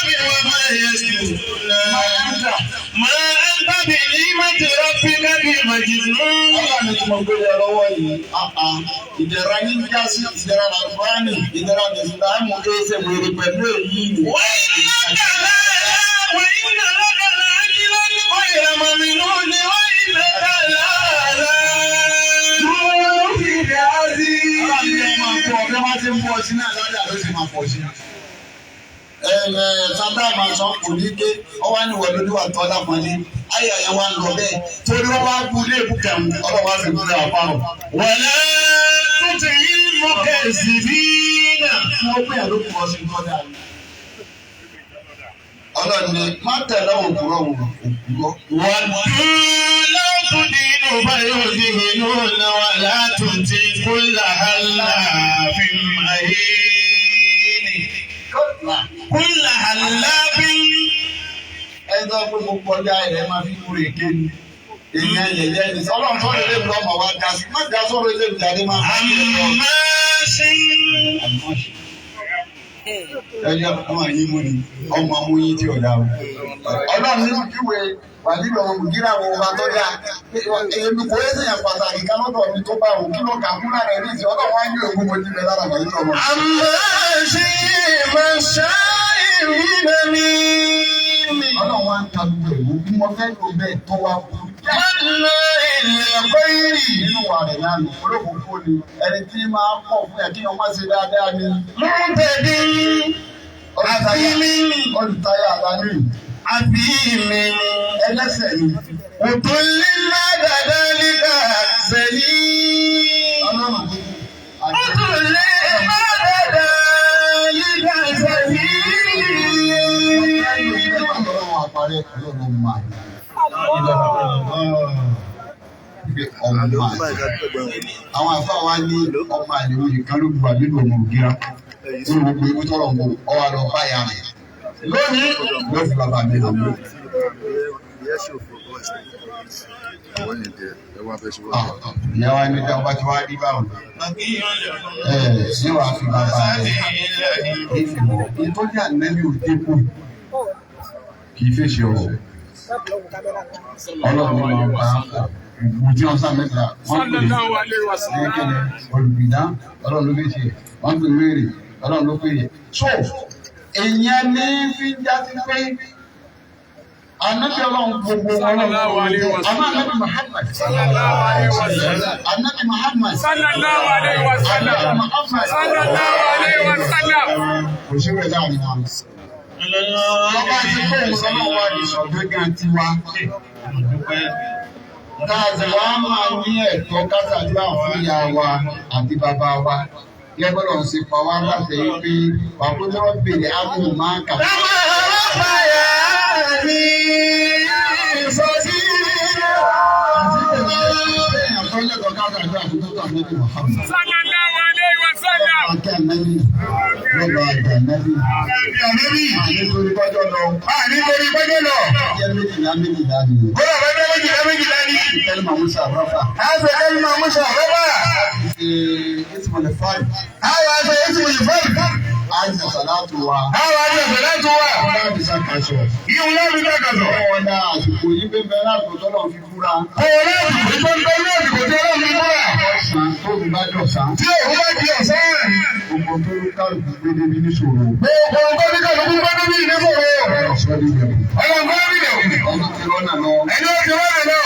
bí wọ́n máa yẹ sùúrù náà. Máa ń bàbí ní májè ọ́bí kàbí màjìnnúùnì. Ọlọ́run ti mọ̀ gbé yẹ lọ́wọ́ yìí. Ìdẹ̀ra ní jásí ìdẹ̀ra làlùfáàní ìdẹ̀ra nìsílámù ẹsẹ̀ wèrè pẹ̀lú èyí ni. Wọ́n iná kàlá ní lọ́ní ọ̀yẹ̀ mọ̀mí lóní wọ́n iná kàlá rà. Wọ́n fi dẹ̀ á sí. Ọlọ́run ti máa pọ̀ bí wọ́n ti ń pọ̀ sí náà lọ́dà ló sì máa pọ̀ sí. Sátá máa sọ kò ní ké ọwọ́ ní wọ́n lójú wa tọ́lá pọ́nlé ayé àyẹ̀ wa ń lọ bẹ́ẹ̀ torí wọ́n bá kú ilé ìbùkẹ́ mu ọlọ́wọ́ á fi kúrẹ́ àpárọ̀. Wọ̀lẹ́ tó ti yí mọ́kẹ́ sí bí náà. Wọ́n pè é ló kú ọ sí tọ́jà ni. Ọlọ́run ni má tẹ̀lé òkúrọ̀ òkúrọ̀. Wọ́n lọ́kùn nínú báyọ̀ ní ìlú náà wà látúntì kúlàhálà fi máa yé ni. Kúlàhálà fi. Ẹjọ́ pé mo kọjá ẹ̀ máa fi kúrè ké ni. Èèyàn yẹ̀yẹ́ ni ọlọ́run tó lè lébùú ọmọ wa dá sí. Má dá sọ́rọ̀ ilé ìjáde máa. Àmọ́ ṣe. Ẹyẹ ọmọ yìí mú ni ọmọ mú yín tí ọ̀dà o. Ọlọ́run nínú ìwé wàdílù ọmọ Mùgírà wo ọba tó dáa. Èmi kò yẹ sèyàn pàtàkì kan lọ́dọ̀ mi tó bá òun kí ló kà fún lára ẹni tí ọlọ́run wá ní ògùn mo ti bẹ lára mi nínú ọmọ. Àmọ́ ṣe máa ṣáà mi. Ọlọ́run wá ń ta gbogbo ìwò bí wọ́n fẹ́ lò bẹ́ẹ̀ tó wá kú. Yálà ènìyàn kọ́ ìrì nínú wà rẹ̀ náà lò olókùnkùn ni ẹni tí máa pọ̀ fún ẹ̀ kí ọmọ ṣe dáadáa ni. Lóńtẹ̀dí olùtayà àlàní àbí mi ẹlẹ́sẹ̀ ni. Òtò lílá dàda lílá sẹ́yìn. Ọlọ́run òtò lílá dàda lílá sẹ́yìn. pé ọmọ àlè àwọn àfa wa ní ọmọ àlè wọn nìkan ló bu àbí lòun ò gíra nínú gbogbo ewu tọrọ ń bọ ọwọ́ àlọ bá yà rẹ lónìí ló fi bàbá mi hàn mí. ìyá wa ní ká ọba tí wàá rí báwọn ṣé wàá fi bàbá rẹ ìtọ́jú ànẹ́bí ò dínkù kì í fèsì ọ̀rọ̀ ọlọ́run ní wọn bá ìbùjí ọ̀sán mẹ́ta wọ́n pè é kéde olùbìdá ọlọ́run ló fèsì wọ́n pè wéèrè ọlọ́run ló pèsè. so èèyàn ní fi jáde pé anabi ọlọ́run gbogbo ọlọ́run àmọ́ anabi Muhammad anabi Muhammad sallallahu alaihi wasallam kò sí wẹ̀ dáhùn náà. Lọ́wọ́ àti pé ìsọ́nà wa ní ṣọ̀gbẹ́gàn tiwa. Káàtì wa máa ní ẹ̀tọ́ kásàdúrà fún ìyá wa àti bàbá wa. Gẹ́gbọ́dọ̀ ń ṣe pa wá láti rí pé bàbá tó wọ́n bèrè ábùn máa kà. Lọ́wọ́ ọ̀pá yà ní ìsọ̀tí. Àti pé èèyàn tó lẹ́tọ̀ọ́ kásàdúrà fún tó tà níbi Muhammad. Sallallahu alaihi wasallam. Akẹ́ ànábì lọ́ba àgbà ànábì. Nítorí pọ́jọ́ lọ. Nítorí pọ́jọ́ lọ. Jẹ́ méjìlá méjìlá ni. Kọ́lá bá bẹ́ méjìlá ni. Kẹ́lí màmú sàrọ́fà. Àṣẹ kẹ́lí màmú sàrọ́fà. Ìsìmọ̀lẹ̀ fáìlì. Àwọn àṣẹ ìsìmọ̀lẹ̀ fáìlì. Àṣẹ sàlátù wa. Àwọn àṣẹ sàlátù wa. Láti sàkàṣọ. Ìhun láti sàkàṣọ. Ọ̀dà àsìkò yìí pé bẹ́ẹ̀ láàbò tọ́lọ̀ fi fúra. Ọ̀rẹ́ àsìkò tó ń bẹ ní àsìkò tó lọ́ fi fúra. Ọ̀sán tó ń bá dọ̀sán. Tí òun bá di ọ̀sán. Gbogbo tó ń kálukú gbé débi ní ṣòro. Gbogbo tó ń kálukú gbé débi ní ṣòro. Ọ̀sán ní ìbẹ̀rù. Ọlọ́run bá rí ìbẹ̀rù. Ọ̀sán ti rọ́nà lọ. Ẹni ó ti rọ́nà lọ.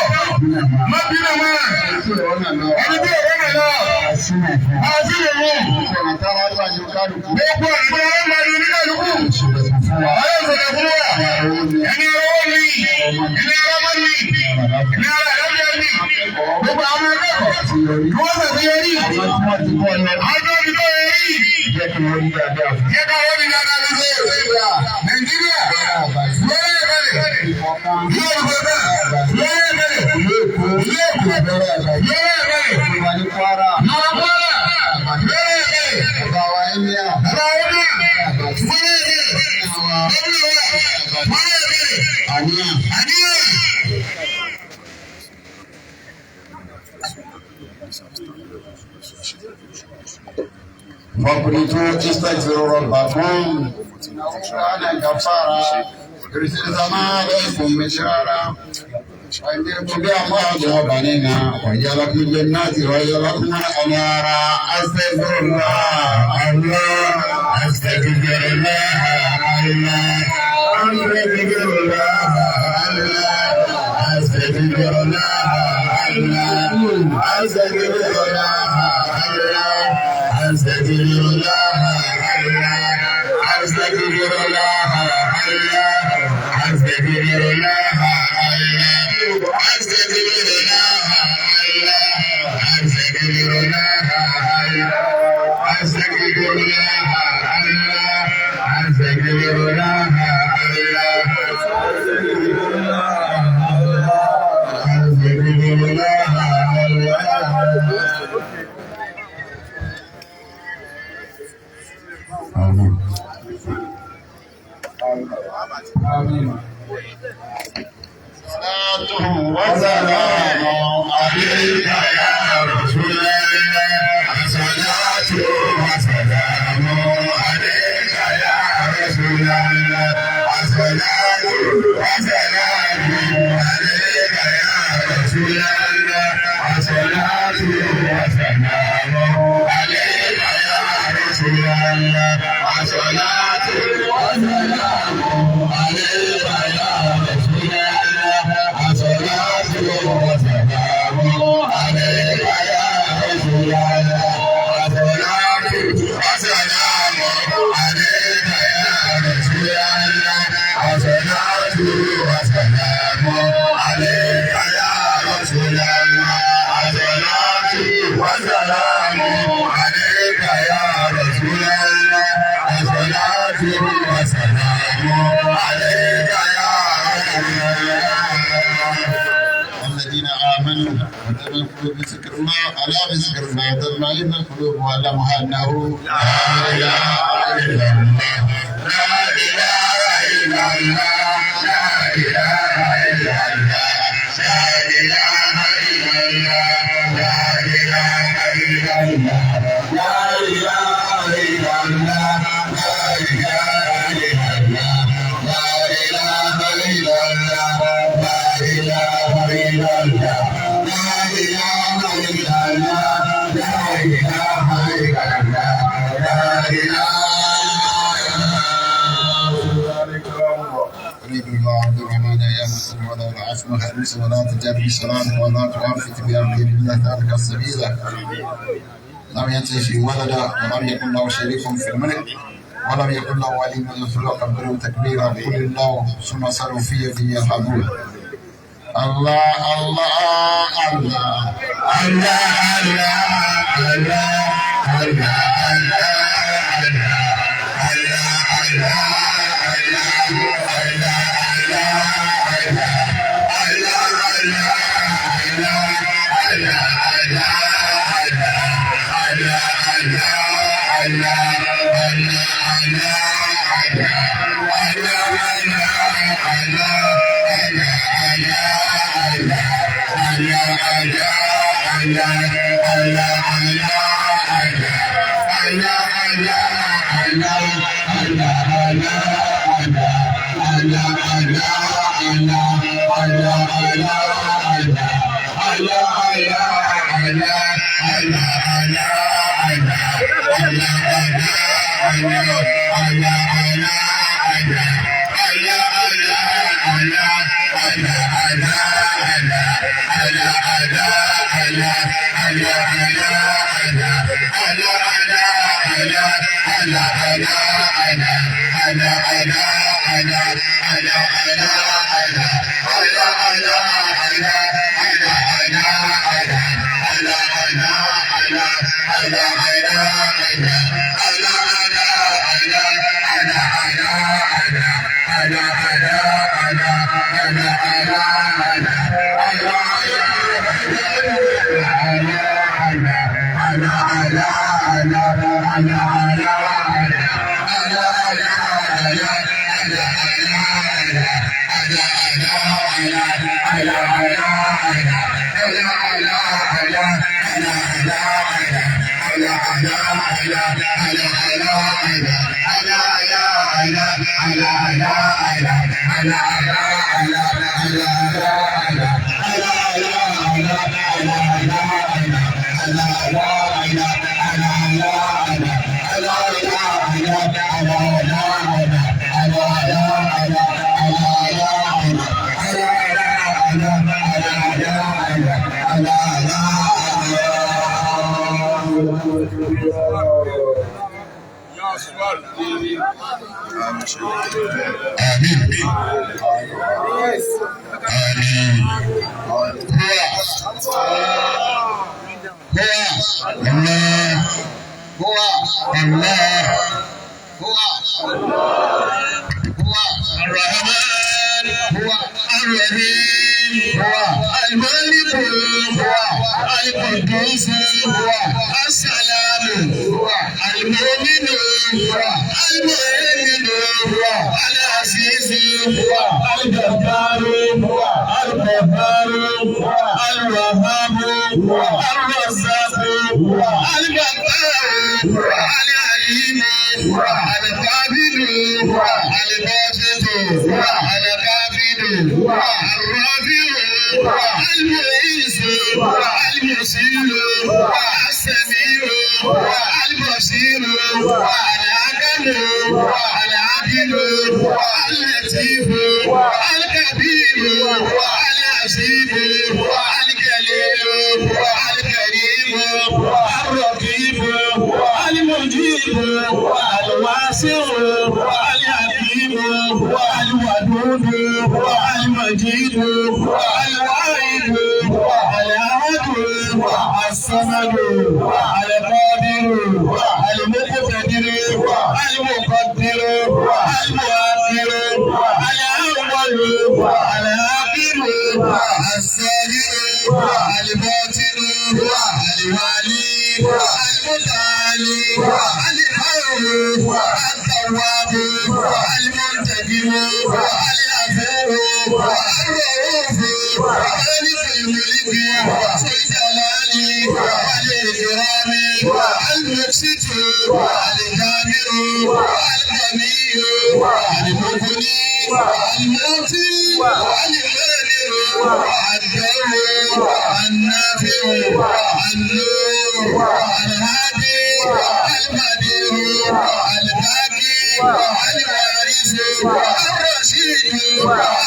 Má bínú mọ́. Ẹni tí ò rọ́nà lọ. Ẹni tí ò rọ́nà lọ. Àṣìlè fún. Àṣìlè fún. Ìṣẹ̀lẹ̀ tára ń bá ní kálukú. Gbogbo ìṣẹ̀lẹ̀ ń bá ní kálukú. Ìṣẹ̀lẹ̀ fún wa. Ọlọ́run fún wa. Ẹni owó ni. Ẹni ọlọ́mọ ni. Ẹni aláàbíyá ni. Gbogbo àwọn akẹ́kọ̀ọ́. Wọ́n sì ti yọrí. Àwọn tí wọ́n ti bọ́ ẹ. Àwọn tí wọ́n ti bọ́ ẹ rí. Jẹ́ kí wọ́n rí dáadáa. Jẹ́ kí wọ́n rí dáadáa ló ṣe. Nàìjíríà. Lọ́wọ́ ìbẹ̀rẹ̀. Yóò gbẹ̀bẹ̀. Lọ́wọ́ ìbẹ̀rẹ̀. Yóò gbẹ̀bẹ̀. Lọ́wọ́ ìbẹ̀rẹ̀. Ìwà ní Kwara. Lọ́wọ́ Kwara. Lọ́wọ́ ìbẹ̀rẹ̀. Bàbá India. Bàbá India. Lọ́wọ́ ìbẹ̀rẹ̀. Lọ́wọ́ ìbẹ̀rẹ̀. Àníyàn. Àníyàn. فاقبلوا استغفروا ربكم كان غفارا يرسل السماء عليكم مدرارا ويمددكم بأموال وبنينا ويجعل لكم جنات ويجعل لكم أنهارا أستغفر الله الله أستغفر الله الله أستغفر الله الله أستغفر الله الله أستغفر الله أستغفر الله أستغفر الله أستغفر الله أستغفر الله أستغفر الله أستغفر الله أستغفر الله آمين آمين صلاة وسلام عليك يا رسول الله صلاة وسلام عليك يا رسول الله صلاة وسلام عليك يا رسول الله صلاة وسلام عليك يا رسول الله صلاة وسلام عليك يا رسول الله صلاة وسلام عليك يا رسول الله صلاة وسلام عليك يا رسول الله صلاة وسلام عليك يا رسول الله صلاة وسلام عليك يا رسول الله صلاة وسلام عليك يا رسول الله الذين آمنوا وتذكروا بذكر الله ألا بذكر الله تطمئن القلوب واعلموا أنه لا إله إلا الله لا إله إلا الله لا إله إلا الله لا إله إلا الله لا إله إلا الله لا إله إلا الله لا إله إلا الله لا إله إلا الله لا إله إلا الله لا إله إلا الله لا إله إلا الله لا إله يريد الله عبد الرحمن يا مسلم ولا العفو والحرص ولا تجار بصلاة ولا تعافت بأرض الله ذلك السبيل لم ينتهي ولدا ولم يكن له شريك في الملك ولم يكن له ولي من الخلق قبله تكبيرا قل الله ثم صلوا في يده يلحظون الله الله الله الله الله الساجد الوالي البر التواب المنتقم الغفور الرؤوف مالك الملك ذو الجلال والإكرام المقسط الكامل الغني المغني المعطي المانع الضر النافع النور الهادي المدير الباقي الوارث الرشيد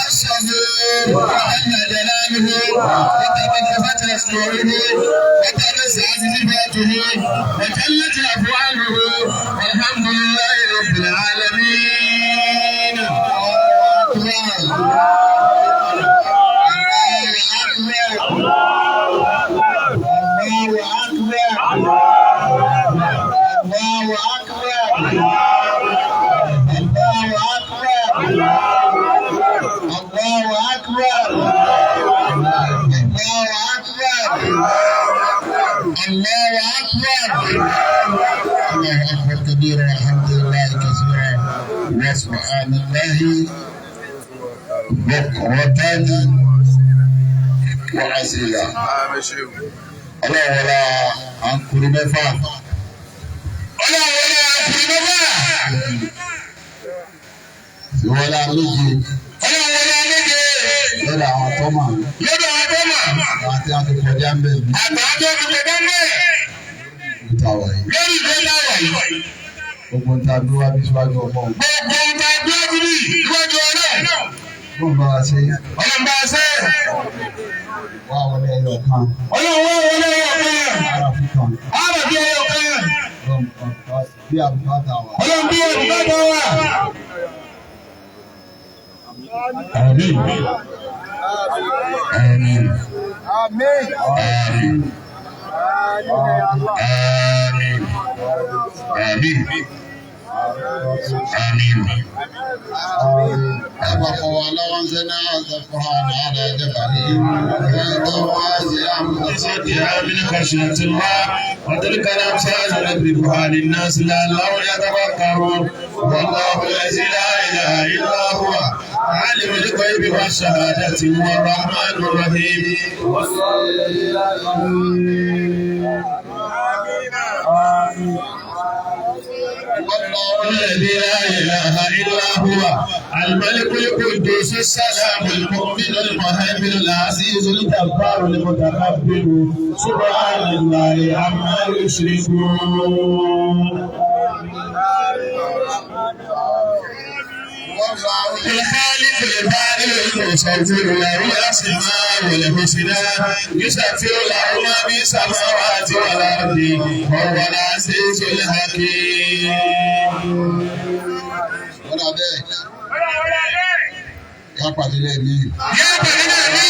الصبور جل جلاله وتقدست اسماؤه وتنزهت صفاته وجلت افعاله والحمد لله رب العالمين. الله أكبر كبيرا والحمد لله كثيرا وسبحان الله بكرة وأصيلا. الله ولا أنكر مفا الله ولا أنكر مفا ولا نجي lọ́dọ̀ àwọn tọ́mà àti akẹ́kọ̀ọ́jà ń bẹ̀ mí. Ìtawà yìí. Gbogbo ń ta dúró wá bí síwájú ọmọ. Ọlọ́run bá wa ṣe. Wá wọlé ẹyọ kan. Ara fún kan. Bí àbùkátà wà. Amin. Amin. Amin. Amin. Amin. وقال وانزلنا القرآن على جبل وتوازيا متصدعا من خشية الله وتلك الأمثال نضربها للناس لعلهم يتفكرون والله الذي لا إله إلا هو عالم الغيب والشهادة هو الرحمن الرحيم. والله الذي لا إله إلا هو الملك القدوس السلام المؤمن المهيمن العزيز الجبار المتكبر سبحان الله عما يشركون. الخالق البارئ المصور له الاسماء الحسنى يسبح له ما في السماوات والارض وهو العزيز الحكيم. Yá pàdé lẹ́ẹ̀mí. Yá pàdé lẹ́ẹ̀mí.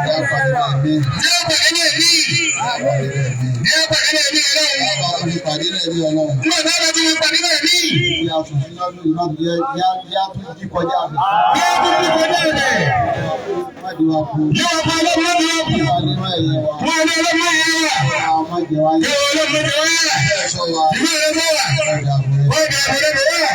Yá pàdé lẹ́ẹ̀mí. Yá pàdé lẹ́ẹ̀mí. Yá pàdé lẹ́ẹ̀mí ọlọ́run. Yá pàdé lẹ́ẹ̀mí ọlọ́run. Nígbà tí wọ́n ti fi pàdé lẹ́ẹ̀mí. Yá tún sí lọ́dún ìmọ̀ yá tún jí kọjá mi. Yá tún jí kọjá mi. Máàdì wa kú. Yá wà fún ọlọ́run lọ́dún wa kú. Wà nínú ẹ̀yẹ wa. Wà nínú ọlọ́run ẹ̀yẹ wa. Àwọn májẹ wa yẹ. Yóò ọlọ́run jẹ wáyà. Ẹ̀ṣọ́ wa. Ìgbà rẹ̀ bọ̀ wá. Ọ̀dà àbúrẹ́ bọ̀ wá.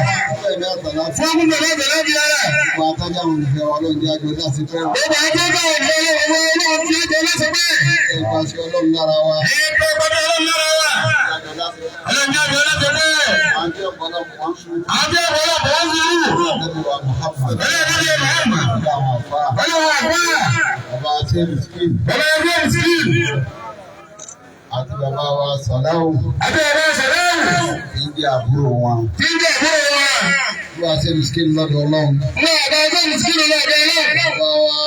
Fún ọkùnrin náà bẹ̀rẹ̀ bí ara. Wà á tọ́jú àwọn olùfẹ́ wa lóun jẹ́ àjọ láti fẹ́ wọn. Ó bá a tó bá òun lọ́wọ́ ọmọ ọlọ́run fi ẹjọ́ láti bẹ́ẹ̀. Ẹ̀ka sí ọlọ́run lára wa. Ẹ̀ka gbọ́dọ̀ ọlọ́run lára wa. Ọlọ́run jẹ́ àjọ láti bẹ́ẹ̀. Àjọ ọ̀pọ̀lọpọ̀ wọn sùn. Àjọ ọ̀pọ̀lọpọ̀ wọn sùn. Ẹlẹ́dẹ̀ẹ́dẹ́ Muhammad. Ẹlẹ́dẹ̀ẹ́dẹ́ Muhammad. Ọlọ́run àgbà. Bàbá àti Miskin. Bàbá àti Miskin. Àti bàbá wa Sàláwù. Àti bàbá Sàláwù. Kì í jẹ́ àbúrò wọn. Kì í jẹ́ àbúrò wọn. Bàbá àti Miskin lọ́dọ̀ ọlọ́run. Bàbá àti Miskin lọ́dọ̀ ọlọ́run. Bàbá wa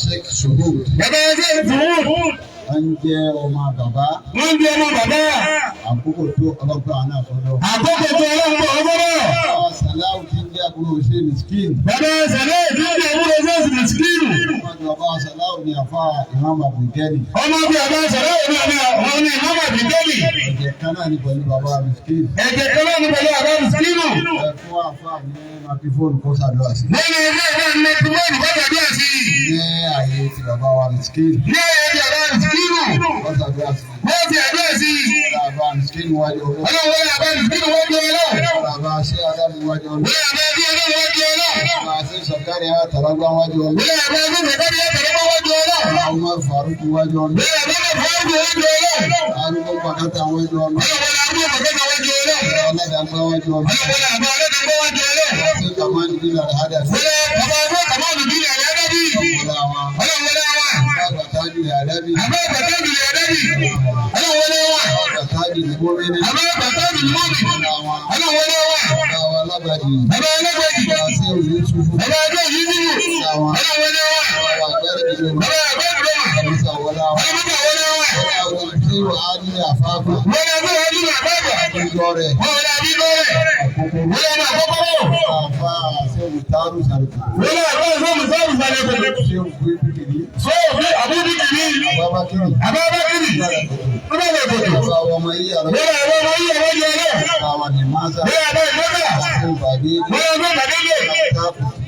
Sheikh Shuhud. Bàbá wa Sheikh Shuhud. Wọ́n jẹ́ ọmọ bàbá. Wọ́n jẹ́ ọmọ bàbá. Àkókò tó ọlọ́gbà náà sọ́dọ̀. Àkókò tó ọlọ́gbà ọgbọ́dọ̀. Bàbá Sàláwù tí ń jẹ́ àbúrò ṣe mìsíkìnì. Bàbá Sàláwù tí ń jẹ́ àbúrò ṣe mìsíkìnì. Ọmọdé bàbá Sàláwù ni àfa Imam Abdulgani. Ọmọdé bàbá Sàláwù ni àwọn ní Imam Abdulgani. Ẹ̀jẹ̀ kan náà ni pẹ̀lú bàbá mìsíkìnì. Ẹ̀jẹ̀ kan náà ni pẹ̀lú bàbá mìsíkìnì. Ẹ fún àfa ní makifóònù kó ṣàdúrà sí. Lẹ́nu ilé ìwé ní makifóònù kó ṣàdúrà sí. Ní ààyè ti bàbá wa mìsíkìnì. Ní ààyè ti bàbá mìsíkìnì. Kó ṣàdúrà sí. Wọ́n ti àdúrà sí. Bàbá mìsíkìnì wájú ọlọ́. Ọlọ́run bàbá mìsíkìnì wájú ọlọ́. Bàbá ṣé Adámu wájú ọlọ́. Bàbá ṣé Adámu wájú ọlọ́. Bàbá ṣé Sọ̀kárì Àtàlágbá wájú ọlọ́. Bàbá ṣé Sọ̀kárì Àtàlágbá wájú ọlọ́. Bàbá Umar Faruk wájú ọlọ́. Bàbá Faruk wájú ọlọ́. Arúgbó Pàkátà wájú ọlọ́. Arúgbó Pàkátà wájú ọlọ́. Ọlọ́dàgbà wájú ọlọ́. Ọlọ́dàgbà wájú ọlọ́. Ṣé Kàmáàlì Bílà Àdàbí. Bàbá Kàmáàlì Bílà Àdàbí. Ọlọ́wọ́lá wa. Bàbá Tájú Àdàbí. Bàbá Tájú Àdàbí. Ọlọ́wọ́lá wa. Bàbá Tájú Mọ́mìnì. Bàbá Tájú Mọ́mìnì. Ọlọ́wọ́lá wa. Bàbá Alágbàdì. Bàbá Alágbàdì. Bàbá Ṣé Òyìnbó. Bàbá Òyìnbó. Ọlọ́wọ́lá wa. Bàbá Àgbẹ̀rẹ̀ Bàbá Àgbẹ̀rẹ̀. Bàbá Sàwọ́lá wa. Bàbá Sàwọ́lá wa. Bàbá Tí wà á ní àfáàgbà. Wọ́n yẹ kó wọ́n ní àfáàgbà. Àbíjọ rẹ̀. Wọ́n yẹ àbíjọ rẹ̀. Wọ́n yẹ àkókò. Àfá Ṣé Òmùtárù Sàlùkù. Wọ́n yẹ àbá Ṣé Òmùtárù Sàlùkù. Ṣé Òmùgbé Bíkìrì. Ṣé Òmùgbé Àbúbíkìrì. Àbábákìrì. Àbábákìrì. Wọ́n yẹ àkókò. Bàbá ọmọ yìí àlọ́. Wọ́n yẹ ọmọ yìí àlọ́ yẹ ọlọ́. Bàbá ní Másà. Wọ́n yẹ àbá ìmọ́sà. Ṣé Òbàdé. Wọ́n yẹ ọmọ Bàdélé.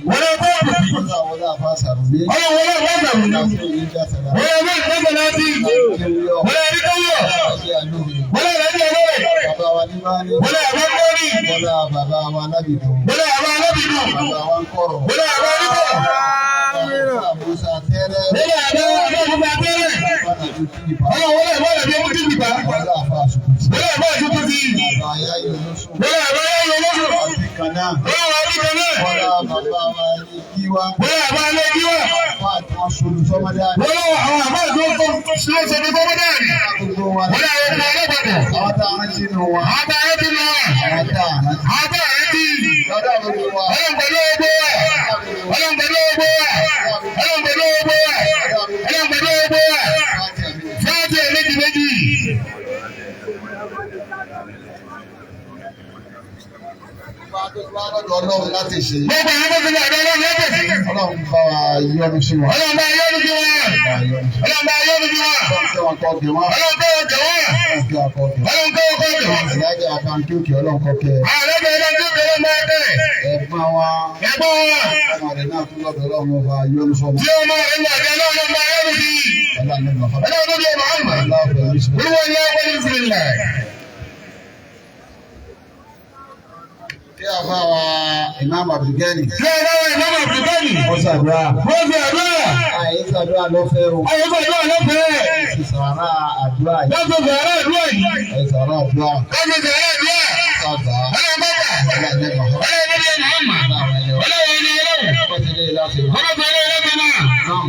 Wọ́n yẹ ọmọ Bàdélé. Bàbá wọlé àfá Sàrùmí. Ọlọ́wọ́lá àfá Sàrùmí. Ṣé Ìjà Sàrà. Wọ́n yẹ ọmọ ìfẹ́sẹ̀ láti. Wọ́n yẹ àdíkọ́wọ́. Ṣé Àlóhùn. Wọ́n yẹ àdíkọ́ ọlọ́rẹ̀. Bàbá wa ní Báálé. Wọ́n yẹ àbá kọ́rí. Bọ́lá bàbá wa Lábìdó. Wọ́n yẹ àbá alábìdó. Bàbá wa ń kọ̀rọ̀. Wọ́n yẹ àbá aríkọ̀. Àbúsà tẹ́rẹ́. Wọ́n yẹ àbá alábìdó tẹ́rẹ̀. Bàbá tó kí ni pa. Ọlọ́wọ́lá ìbára bí ọmọ tí kìí pa. Bàbá àfá àṣùkùtì. Wọ́n yẹ àbá àṣùkù sí. Bàbá ayá yìí olóṣù. Wọ́n yẹ àbá ayé olóṣù. Àbíkan náà. Wọ́n yẹ àbá àbíkan náà. Bọ́lá bàbá wa ní Kíwá. Wọ́n yẹ àbá alẹ́ kí wà. Bàbá àti wọn solù sọ́mọdé àná. Wọ́n yẹ àwọn àbá ìjọ tó ṣe é ṣe ní kọ́mọ́dé àrí. Gbogbo wa Wọ́n yẹ àwọn ọmọ ọlọ́pàá. àwọn tá a rántí nù wọn. Àwọn tá a rántí nù wọn. Àwọn tá a rántí. Àwọn tá a rántí. Lọ́dọ̀ gbogbo wa. Ọlọ́run pẹ̀lú ogbó wa. Ọlọ́run pẹ̀lú ogbó wa. Ọlọ́run pẹ̀lú ogbó wa. Ọlọ́run pẹ̀lú ogbó wa. Fáàtì méjì méjì. Ọlọ́run láti ṣe. Gbogbo àwọn tó ti gbà ọlọ́run lọ́tẹ̀ sí. Ọlọ́run bá wa yọ́nú sí wọn. Ọlọ́run bá yọ́nú sí wọn. Ọlọ́run bá yọ́nú sí wọn. Ọlọ́run kọ́ gẹ̀ wọ́n. Ọlọ́run kọ́ ọkẹ́ wọn. Ọlọ́run kọ́ gẹ̀. Ọlọ́run kọ́ ọkọ́ ọkẹ́ wọn. Ìyájà àbáńkì òkè ọlọ́run kọ́ kẹ́. Ààrẹ bẹ̀rẹ̀ lọ́jọ́ bẹ̀rẹ̀ máa tẹ̀. Ẹ̀gbọ́n wa. Ẹ̀gbọ́n wa. Ọmọ rẹ̀ náà tún lọ́dọ̀ ọlọ́run ọba yọ́nú sọ́mọ. Tí ọmọ rẹ̀ ń gbàgbé ọlọ́run bá yọ́nú sí. Ọlọ́run ló bá Ọlọ́run ló bá ọmọ. Olúwa ni wọ́n pẹ̀lú ìfìlẹ̀. Kí a bá wa Imam Abdulgani. Kí a bá wa Imam Abdulgani. Wọ́n ṣàdúrà. Wọ́n fi àdúrà. Àyè ṣàdúrà lọ́fẹ́ o. Àyè ṣàdúrà lọ́fẹ̀ẹ́. Ẹ sàrà àdúrà yìí. Lọ́sọ̀ sàrà àdúrà yìí. Ẹ sàrà àdúrà. Lọ́sọ̀ sàrà àdúrà. Sàgbà. Ọlọ́run bàbà. Ọlọ́run ní Muhammad. Ọlọ́run ní Ọlọ́run. Ọlọ́run ní Ọlọ́run. Ọlọ́run ní Ọlọ́run.